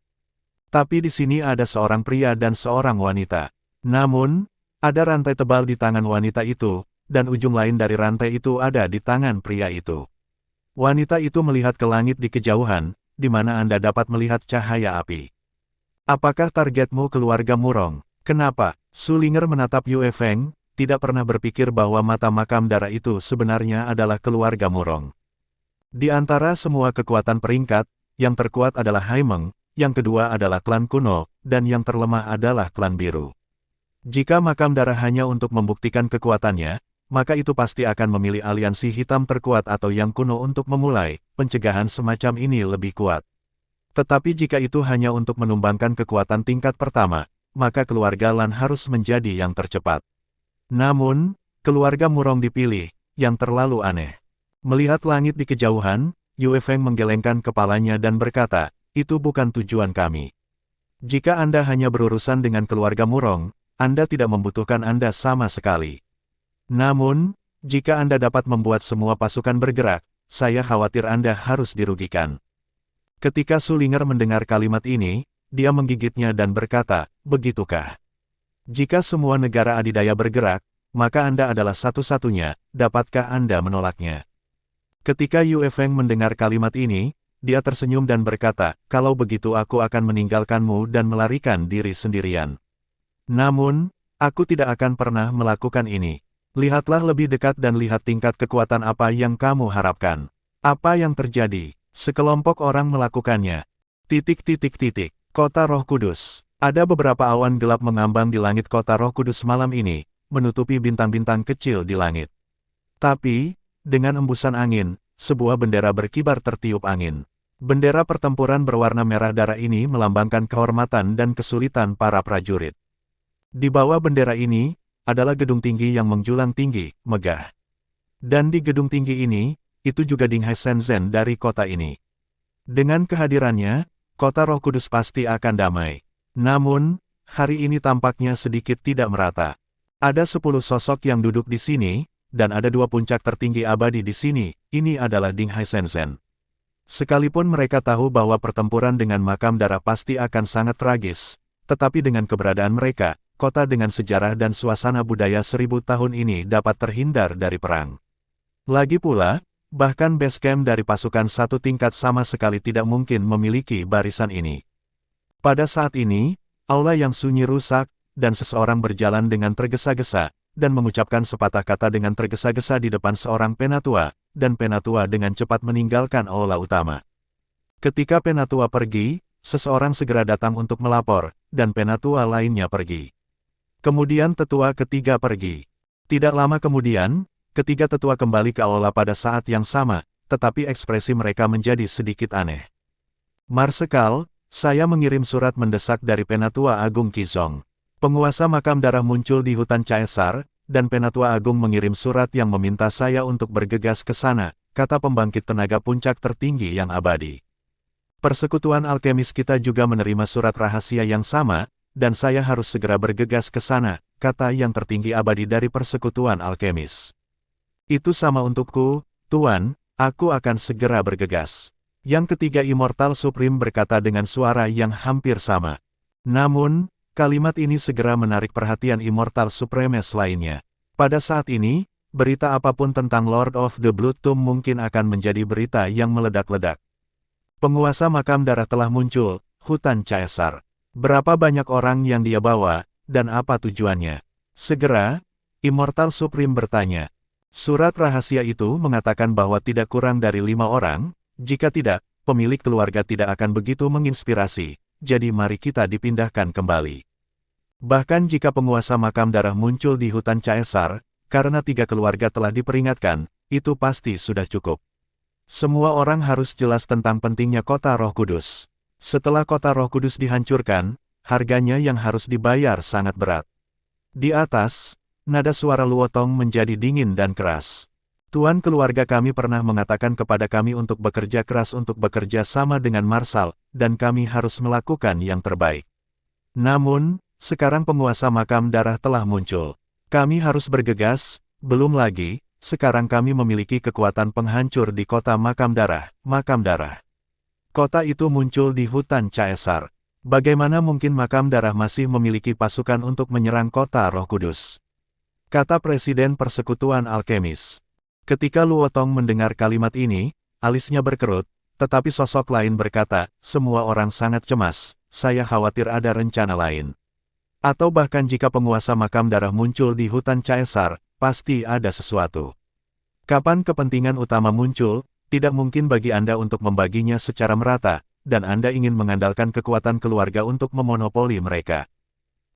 Tapi di sini ada seorang pria dan seorang wanita. Namun, ada rantai tebal di tangan wanita itu, dan ujung lain dari rantai itu ada di tangan pria itu. Wanita itu melihat ke langit di kejauhan, di mana Anda dapat melihat cahaya api. Apakah targetmu keluarga Murong? Kenapa? Sulinger menatap Yue Feng, tidak pernah berpikir bahwa mata makam darah itu sebenarnya adalah keluarga Murong. Di antara semua kekuatan peringkat, yang terkuat adalah Haimeng, yang kedua adalah klan kuno, dan yang terlemah adalah klan biru. Jika makam darah hanya untuk membuktikan kekuatannya, maka itu pasti akan memilih aliansi hitam terkuat atau yang kuno untuk memulai pencegahan semacam ini lebih kuat. Tetapi jika itu hanya untuk menumbangkan kekuatan tingkat pertama, maka keluarga Lan harus menjadi yang tercepat. Namun, keluarga Murong dipilih, yang terlalu aneh. Melihat langit di kejauhan, Yue Feng menggelengkan kepalanya dan berkata, itu bukan tujuan kami. Jika Anda hanya berurusan dengan keluarga Murong, Anda tidak membutuhkan Anda sama sekali. Namun, jika Anda dapat membuat semua pasukan bergerak, saya khawatir Anda harus dirugikan. Ketika Sulinger mendengar kalimat ini, dia menggigitnya dan berkata, begitukah? Jika semua negara adidaya bergerak, maka Anda adalah satu-satunya, dapatkah Anda menolaknya? Ketika Yue Feng mendengar kalimat ini, dia tersenyum dan berkata, kalau begitu aku akan meninggalkanmu dan melarikan diri sendirian. Namun, aku tidak akan pernah melakukan ini. Lihatlah lebih dekat dan lihat tingkat kekuatan apa yang kamu harapkan. Apa yang terjadi? Sekelompok orang melakukannya. Kota Roh Kudus. Ada beberapa awan gelap mengambang di langit kota Roh Kudus malam ini, menutupi bintang-bintang kecil di langit. Tapi, dengan embusan angin, sebuah bendera berkibar tertiup angin. Bendera pertempuran berwarna merah darah ini melambangkan kehormatan dan kesulitan para prajurit. Di bawah bendera ini, adalah gedung tinggi yang menjulang tinggi, megah. Dan di gedung tinggi ini, itu juga Dinghai Shenzhen dari kota ini. Dengan kehadirannya, kota Roh Kudus pasti akan damai. Namun, hari ini tampaknya sedikit tidak merata. Ada 10 sosok yang duduk di sini, dan ada 2 puncak tertinggi abadi di sini, ini adalah Dinghai Shenzhen. Sekalipun mereka tahu bahwa pertempuran dengan makam darah pasti akan sangat tragis, tetapi dengan keberadaan mereka, kota dengan sejarah dan suasana budaya 1000 tahun ini dapat terhindar dari perang. Lagi pula, bahkan base camp dari pasukan satu tingkat sama sekali tidak mungkin memiliki barisan ini. Pada saat ini, aula yang sunyi rusak, dan seseorang berjalan dengan tergesa-gesa, dan mengucapkan sepatah kata dengan tergesa-gesa di depan seorang penatua, dan penatua dengan cepat meninggalkan aula utama. Ketika penatua pergi, seseorang segera datang untuk melapor, dan penatua lainnya pergi. Kemudian tetua ketiga pergi. Tidak lama kemudian, ketiga tetua kembali ke aula pada saat yang sama, tetapi ekspresi mereka menjadi sedikit aneh. Marsekal, saya mengirim surat mendesak dari Penatua Agung Qizong. Penguasa makam darah muncul di hutan Caesar, dan Penatua Agung mengirim surat yang meminta saya untuk bergegas ke sana, kata pembangkit tenaga puncak tertinggi yang abadi. Persekutuan alkemis kita juga menerima surat rahasia yang sama, dan saya harus segera bergegas ke sana, kata yang tertinggi abadi dari persekutuan alkemis. Itu sama untukku, Tuan, aku akan segera bergegas. Yang ketiga Immortal Supreme berkata dengan suara yang hampir sama. Namun, kalimat ini segera menarik perhatian Immortal Supremes lainnya. Pada saat ini, berita apapun tentang Lord of the Blood Tomb mungkin akan menjadi berita yang meledak-ledak. Penguasa makam darah telah muncul, hutan Caesar. Berapa banyak orang yang dia bawa, dan apa tujuannya? Segera, Immortal Supreme bertanya. Surat rahasia itu mengatakan bahwa tidak kurang dari 5 orang, jika tidak, pemilik keluarga tidak akan begitu menginspirasi, jadi mari kita dipindahkan kembali. Bahkan jika penguasa makam darah muncul di hutan Caesar, karena 3 keluarga telah diperingatkan, itu pasti sudah cukup. Semua orang harus jelas tentang pentingnya kota Roh Kudus. Setelah kota Roh Kudus dihancurkan, harganya yang harus dibayar sangat berat. Di atas, nada suara Luotong menjadi dingin dan keras. Tuan keluarga kami pernah mengatakan kepada kami untuk bekerja keras untuk bekerja sama dengan Marsal, dan kami harus melakukan yang terbaik. Namun, sekarang penguasa makam darah telah muncul. Kami harus bergegas, belum lagi, sekarang kami memiliki kekuatan penghancur di kota makam darah, makam darah. Kota itu muncul di hutan Caesar. Bagaimana mungkin makam darah masih memiliki pasukan untuk menyerang kota Roh Kudus? Kata Presiden Persekutuan Alkemis. Ketika Luotong mendengar kalimat ini, alisnya berkerut, tetapi sosok lain berkata, semua orang sangat cemas, saya khawatir ada rencana lain. Atau bahkan jika penguasa makam darah muncul di hutan Caesar, pasti ada sesuatu. Kapan kepentingan utama muncul, tidak mungkin bagi Anda untuk membaginya secara merata, dan Anda ingin mengandalkan kekuatan keluarga untuk memonopoli mereka.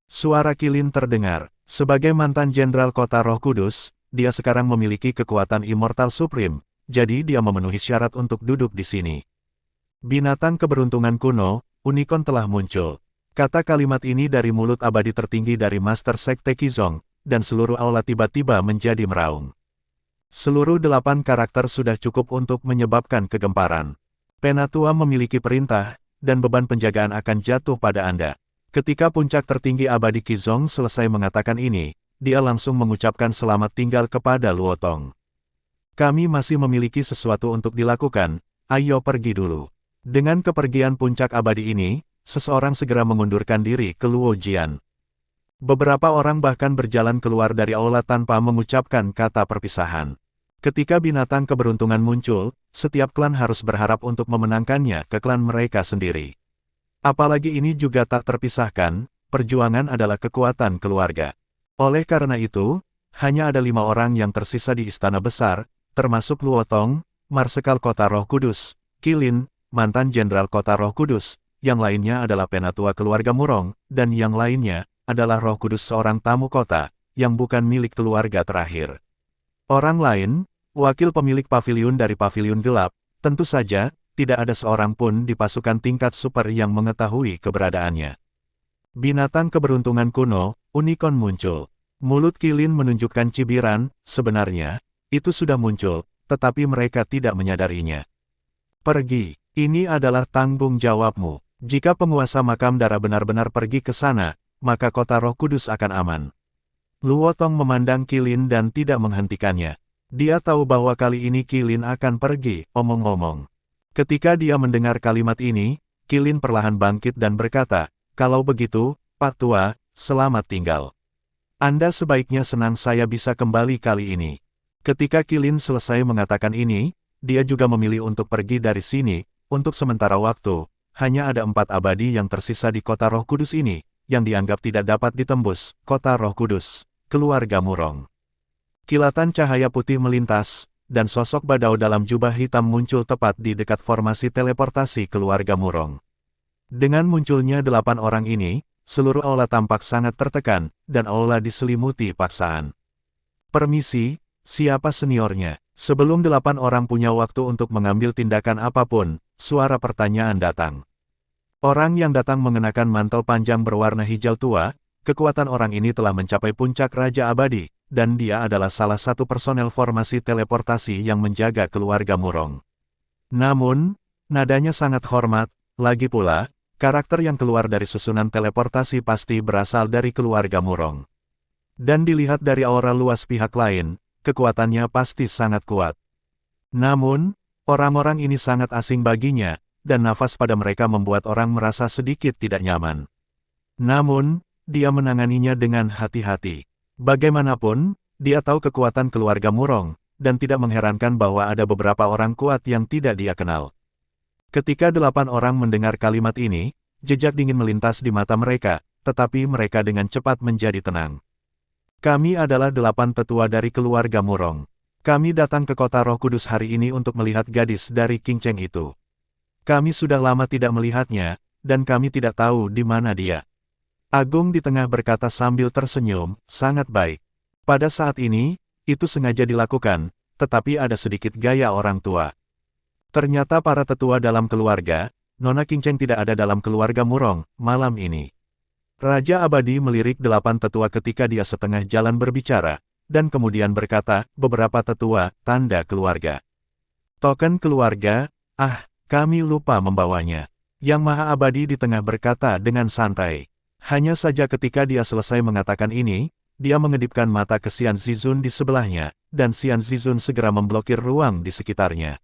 Suara Qilin terdengar. Sebagai mantan jenderal kota Roh Kudus, dia sekarang memiliki kekuatan immortal supreme, jadi dia memenuhi syarat untuk duduk di sini. Binatang keberuntungan kuno, unicorn telah muncul. Kata kalimat ini dari mulut abadi tertinggi dari Master Sekte Qizong, dan seluruh aula tiba-tiba menjadi meraung. Seluruh 8 karakter sudah cukup untuk menyebabkan kegemparan. Penatua memiliki perintah, dan beban penjagaan akan jatuh pada Anda. Ketika puncak tertinggi abadi Qizong selesai mengatakan ini, dia langsung mengucapkan selamat tinggal kepada Luotong. Kami masih memiliki sesuatu untuk dilakukan, ayo pergi dulu. Dengan kepergian puncak abadi ini, seseorang segera mengundurkan diri ke Luojian. Beberapa orang bahkan berjalan keluar dari aula tanpa mengucapkan kata perpisahan. Ketika binatang keberuntungan muncul, setiap klan harus berharap untuk memenangkannya ke klan mereka sendiri. Apalagi ini juga tak terpisahkan, perjuangan adalah kekuatan keluarga. Oleh karena itu, hanya ada 5 orang yang tersisa di Istana Besar, termasuk Luotong, Marsekal Kota Roh Kudus, Qilin, mantan Jenderal Kota Roh Kudus, yang lainnya adalah penatua keluarga Murong, dan yang lainnya adalah Roh Kudus seorang tamu kota, yang bukan milik keluarga terakhir. Orang lain, wakil pemilik paviliun dari paviliun gelap, tentu saja, tidak ada seorang pun di pasukan tingkat super yang mengetahui keberadaannya. Binatang keberuntungan kuno, unicorn muncul. Mulut Qilin menunjukkan cibiran, sebenarnya, itu sudah muncul, tetapi mereka tidak menyadarinya. Pergi, ini adalah tanggung jawabmu. Jika penguasa makam darah benar-benar pergi ke sana, maka kota Roh Kudus akan aman. Luotong memandang Qilin dan tidak menghentikannya. Dia tahu bahwa kali ini Qilin akan pergi, omong-omong. Ketika dia mendengar kalimat ini, Qilin perlahan bangkit dan berkata, kalau begitu, Pak Tua, selamat tinggal. Anda sebaiknya senang saya bisa kembali kali ini. Ketika Qilin selesai mengatakan ini, dia juga memilih untuk pergi dari sini, untuk sementara waktu, hanya ada 4 abadi yang tersisa di kota Roh Kudus ini, yang dianggap tidak dapat ditembus, kota Roh Kudus, keluarga Murong. Kilatan cahaya putih melintas, dan sosok Badao dalam jubah hitam muncul tepat di dekat formasi teleportasi keluarga Murong. Dengan munculnya 8 orang ini, seluruh aula tampak sangat tertekan, dan aula diselimuti paksaan. Permisi, siapa seniornya? Sebelum 8 orang punya waktu untuk mengambil tindakan apapun, suara pertanyaan datang. Orang yang datang mengenakan mantel panjang berwarna hijau tua, kekuatan orang ini telah mencapai puncak Raja Abadi, dan dia adalah salah satu personel formasi teleportasi yang menjaga keluarga Murong. Namun, nadanya sangat hormat, lagi pula, karakter yang keluar dari susunan teleportasi pasti berasal dari keluarga Murong. Dan dilihat dari aura luas pihak lain, kekuatannya pasti sangat kuat. Namun, orang-orang ini sangat asing baginya, dan nafas pada mereka membuat orang merasa sedikit tidak nyaman. Namun, dia menanganinya dengan hati-hati. Bagaimanapun, dia tahu kekuatan keluarga Murong, dan tidak mengherankan bahwa ada beberapa orang kuat yang tidak dia kenal. Ketika 8 orang mendengar kalimat ini, jejak dingin melintas di mata mereka, tetapi mereka dengan cepat menjadi tenang. Kami adalah 8 tetua dari keluarga Murong. Kami datang ke kota Roh Kudus hari ini untuk melihat gadis dari King Cheng itu. Kami sudah lama tidak melihatnya, dan kami tidak tahu di mana dia. Agung di tengah berkata sambil tersenyum, sangat baik. Pada saat ini, itu sengaja dilakukan, tetapi ada sedikit gaya orang tua. Ternyata para tetua dalam keluarga, Nona Qingcheng tidak ada dalam keluarga Murong, malam ini. Raja Abadi melirik 8 tetua ketika dia setengah jalan berbicara, dan kemudian berkata, beberapa tetua, tanda keluarga. Token keluarga, kami lupa membawanya. Yang Maha Abadi di tengah berkata dengan santai. Hanya saja ketika dia selesai mengatakan ini, dia mengedipkan mata ke Xian Zizun di sebelahnya, dan Xian Zizun segera memblokir ruang di sekitarnya.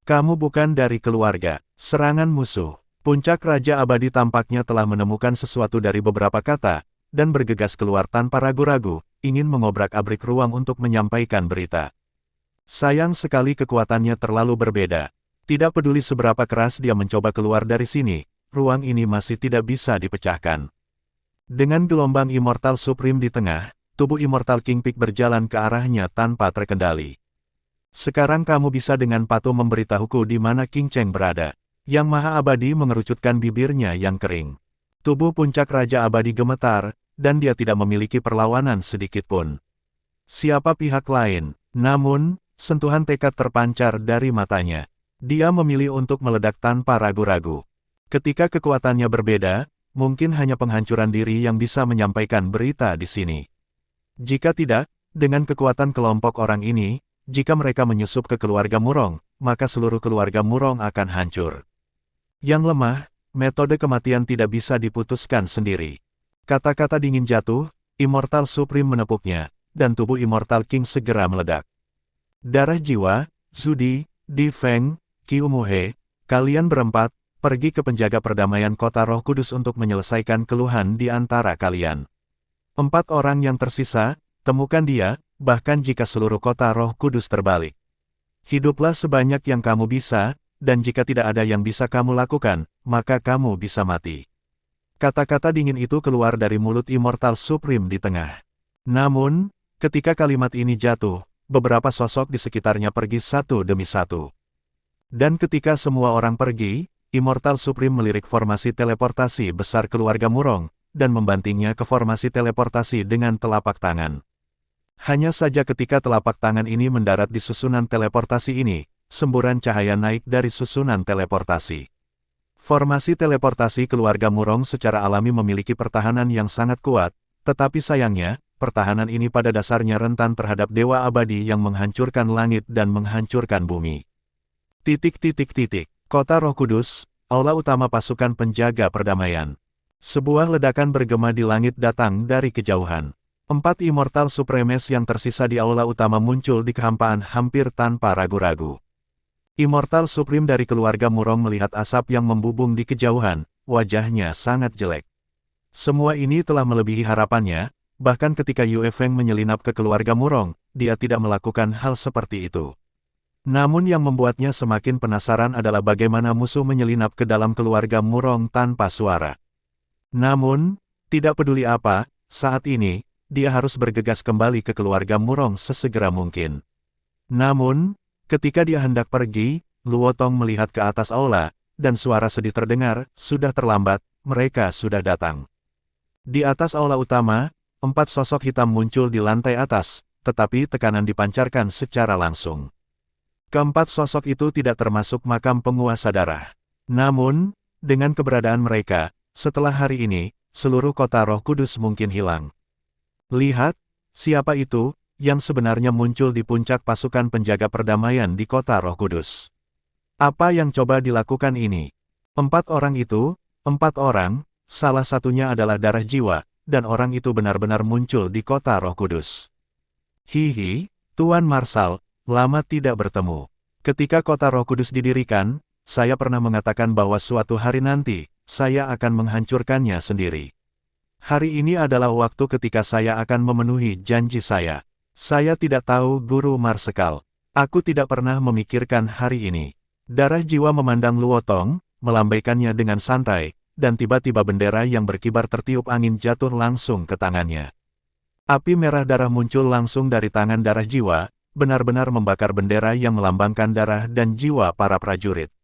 Kamu bukan dari keluarga, serangan musuh. Puncak Raja Abadi tampaknya telah menemukan sesuatu dari beberapa kata, dan bergegas keluar tanpa ragu-ragu, ingin mengobrak-abrik ruang untuk menyampaikan berita. Sayang sekali kekuatannya terlalu berbeda. Tidak peduli seberapa keras dia mencoba keluar dari sini, ruang ini masih tidak bisa dipecahkan. Dengan gelombang Immortal Supreme di tengah, tubuh Immortal Kingpik berjalan ke arahnya tanpa terkendali. Sekarang kamu bisa dengan patuh memberitahuku di mana Qingcheng berada. Yang Maha Abadi mengerucutkan bibirnya yang kering. Tubuh puncak Raja Abadi gemetar, dan dia tidak memiliki perlawanan sedikitpun. Siapa pihak lain? Namun, sentuhan tekad terpancar dari matanya. Dia memilih untuk meledak tanpa ragu-ragu. Ketika kekuatannya berbeda, mungkin hanya penghancuran diri yang bisa menyampaikan berita di sini. Jika tidak, dengan kekuatan kelompok orang ini, jika mereka menyusup ke keluarga Murong, maka seluruh keluarga Murong akan hancur. Yang lemah, metode kematian tidak bisa diputuskan sendiri. Kata-kata dingin jatuh, Immortal Supreme menepuknya, dan tubuh Immortal King segera meledak. Darah jiwa, Zudi, Di Feng, Qiu Muhe, kalian berempat, pergi ke penjaga perdamaian kota Roh Kudus untuk menyelesaikan keluhan di antara kalian. 4 orang yang tersisa, temukan dia, bahkan jika seluruh kota Roh Kudus terbalik. Hiduplah sebanyak yang kamu bisa, dan jika tidak ada yang bisa kamu lakukan, maka kamu bisa mati. Kata-kata dingin itu keluar dari mulut Immortal Supreme di tengah. Namun, ketika kalimat ini jatuh, beberapa sosok di sekitarnya pergi satu demi satu. Dan ketika semua orang pergi, Immortal Supreme melirik formasi teleportasi besar keluarga Murong, dan membantingnya ke formasi teleportasi dengan telapak tangan. Hanya saja ketika telapak tangan ini mendarat di susunan teleportasi ini, semburan cahaya naik dari susunan teleportasi. Formasi teleportasi keluarga Murong secara alami memiliki pertahanan yang sangat kuat, tetapi sayangnya, pertahanan ini pada dasarnya rentan terhadap Dewa Abadi yang menghancurkan langit dan menghancurkan bumi. Kota Roh Kudus, aula utama pasukan penjaga perdamaian. Sebuah ledakan bergema di langit datang dari kejauhan. 4 Immortal Supremes yang tersisa di aula utama muncul di kehampaan hampir tanpa ragu-ragu. Immortal Supreme dari keluarga Murong melihat asap yang membubung di kejauhan, wajahnya sangat jelek. Semua ini telah melebihi harapannya, bahkan ketika Yue Feng menyelinap ke keluarga Murong, dia tidak melakukan hal seperti itu. Namun yang membuatnya semakin penasaran adalah bagaimana musuh menyelinap ke dalam keluarga Murong tanpa suara. Namun, tidak peduli apa, saat ini, dia harus bergegas kembali ke keluarga Murong sesegera mungkin. Namun, ketika dia hendak pergi, Luo Tong melihat ke atas aula, dan suara sedih terdengar, sudah terlambat, mereka sudah datang. Di atas aula utama, 4 sosok hitam muncul di lantai atas, tetapi tekanan dipancarkan secara langsung. Keempat sosok itu tidak termasuk makam penguasa darah. Namun, dengan keberadaan mereka, setelah hari ini, seluruh kota Roh Kudus mungkin hilang. Lihat, siapa itu, yang sebenarnya muncul di puncak pasukan penjaga perdamaian di kota Roh Kudus. Apa yang coba dilakukan ini? 4 orang itu, 4 orang, salah satunya adalah darah jiwa, dan orang itu benar-benar muncul di kota Roh Kudus. Hihi, Tuan Marshal, lama tidak bertemu. Ketika kota Roh Kudus didirikan, saya pernah mengatakan bahwa suatu hari nanti, saya akan menghancurkannya sendiri. Hari ini adalah waktu ketika saya akan memenuhi janji saya. Saya tidak tahu Guru Marsekal. Aku tidak pernah memikirkan hari ini. Darah jiwa memandang Luo Tong, melambaikannya dengan santai, dan tiba-tiba bendera yang berkibar tertiup angin jatuh langsung ke tangannya. Api merah darah muncul langsung dari tangan darah jiwa, benar-benar membakar bendera yang melambangkan darah dan jiwa para prajurit.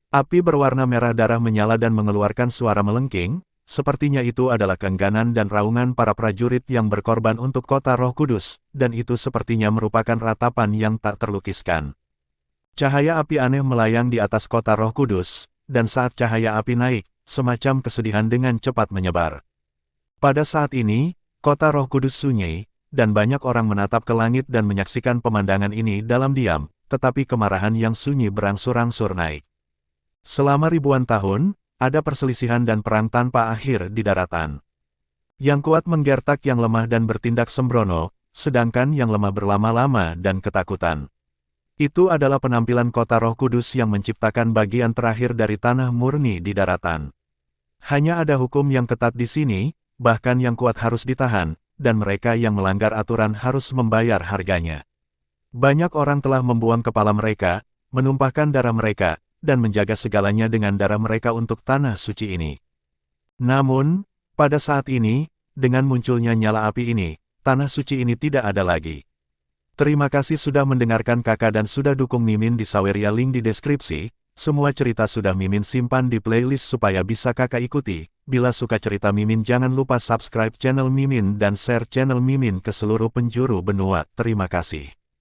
Api berwarna merah darah menyala dan mengeluarkan suara melengking, sepertinya itu adalah keengganan dan raungan para prajurit yang berkorban untuk kota Roh Kudus, dan itu sepertinya merupakan ratapan yang tak terlukiskan. Cahaya api aneh melayang di atas kota Roh Kudus, dan saat cahaya api naik, semacam kesedihan dengan cepat menyebar. Pada saat ini, kota Roh Kudus sunyi, dan banyak orang menatap ke langit dan menyaksikan pemandangan ini dalam diam, tetapi kemarahan yang sunyi berangsur-angsur naik. Selama ribuan tahun, ada perselisihan dan perang tanpa akhir di daratan. Yang kuat menggertak yang lemah dan bertindak sembrono, sedangkan yang lemah berlama-lama dan ketakutan. Itu adalah penampilan kota Roh Kudus yang menciptakan bagian terakhir dari tanah murni di daratan. Hanya ada hukum yang ketat di sini, bahkan yang kuat harus ditahan, dan mereka yang melanggar aturan harus membayar harganya. Banyak orang telah membuang kepala mereka, menumpahkan darah mereka, dan menjaga segalanya dengan darah mereka untuk tanah suci ini. Namun, pada saat ini, dengan munculnya nyala api ini, tanah suci ini tidak ada lagi. Terima kasih sudah mendengarkan kakak dan sudah dukung Mimin di Saweria, link di deskripsi. Semua cerita sudah Mimin simpan di playlist supaya bisa kakak ikuti. Bila suka cerita Mimin jangan lupa subscribe channel Mimin dan share channel Mimin ke seluruh penjuru benua. Terima kasih.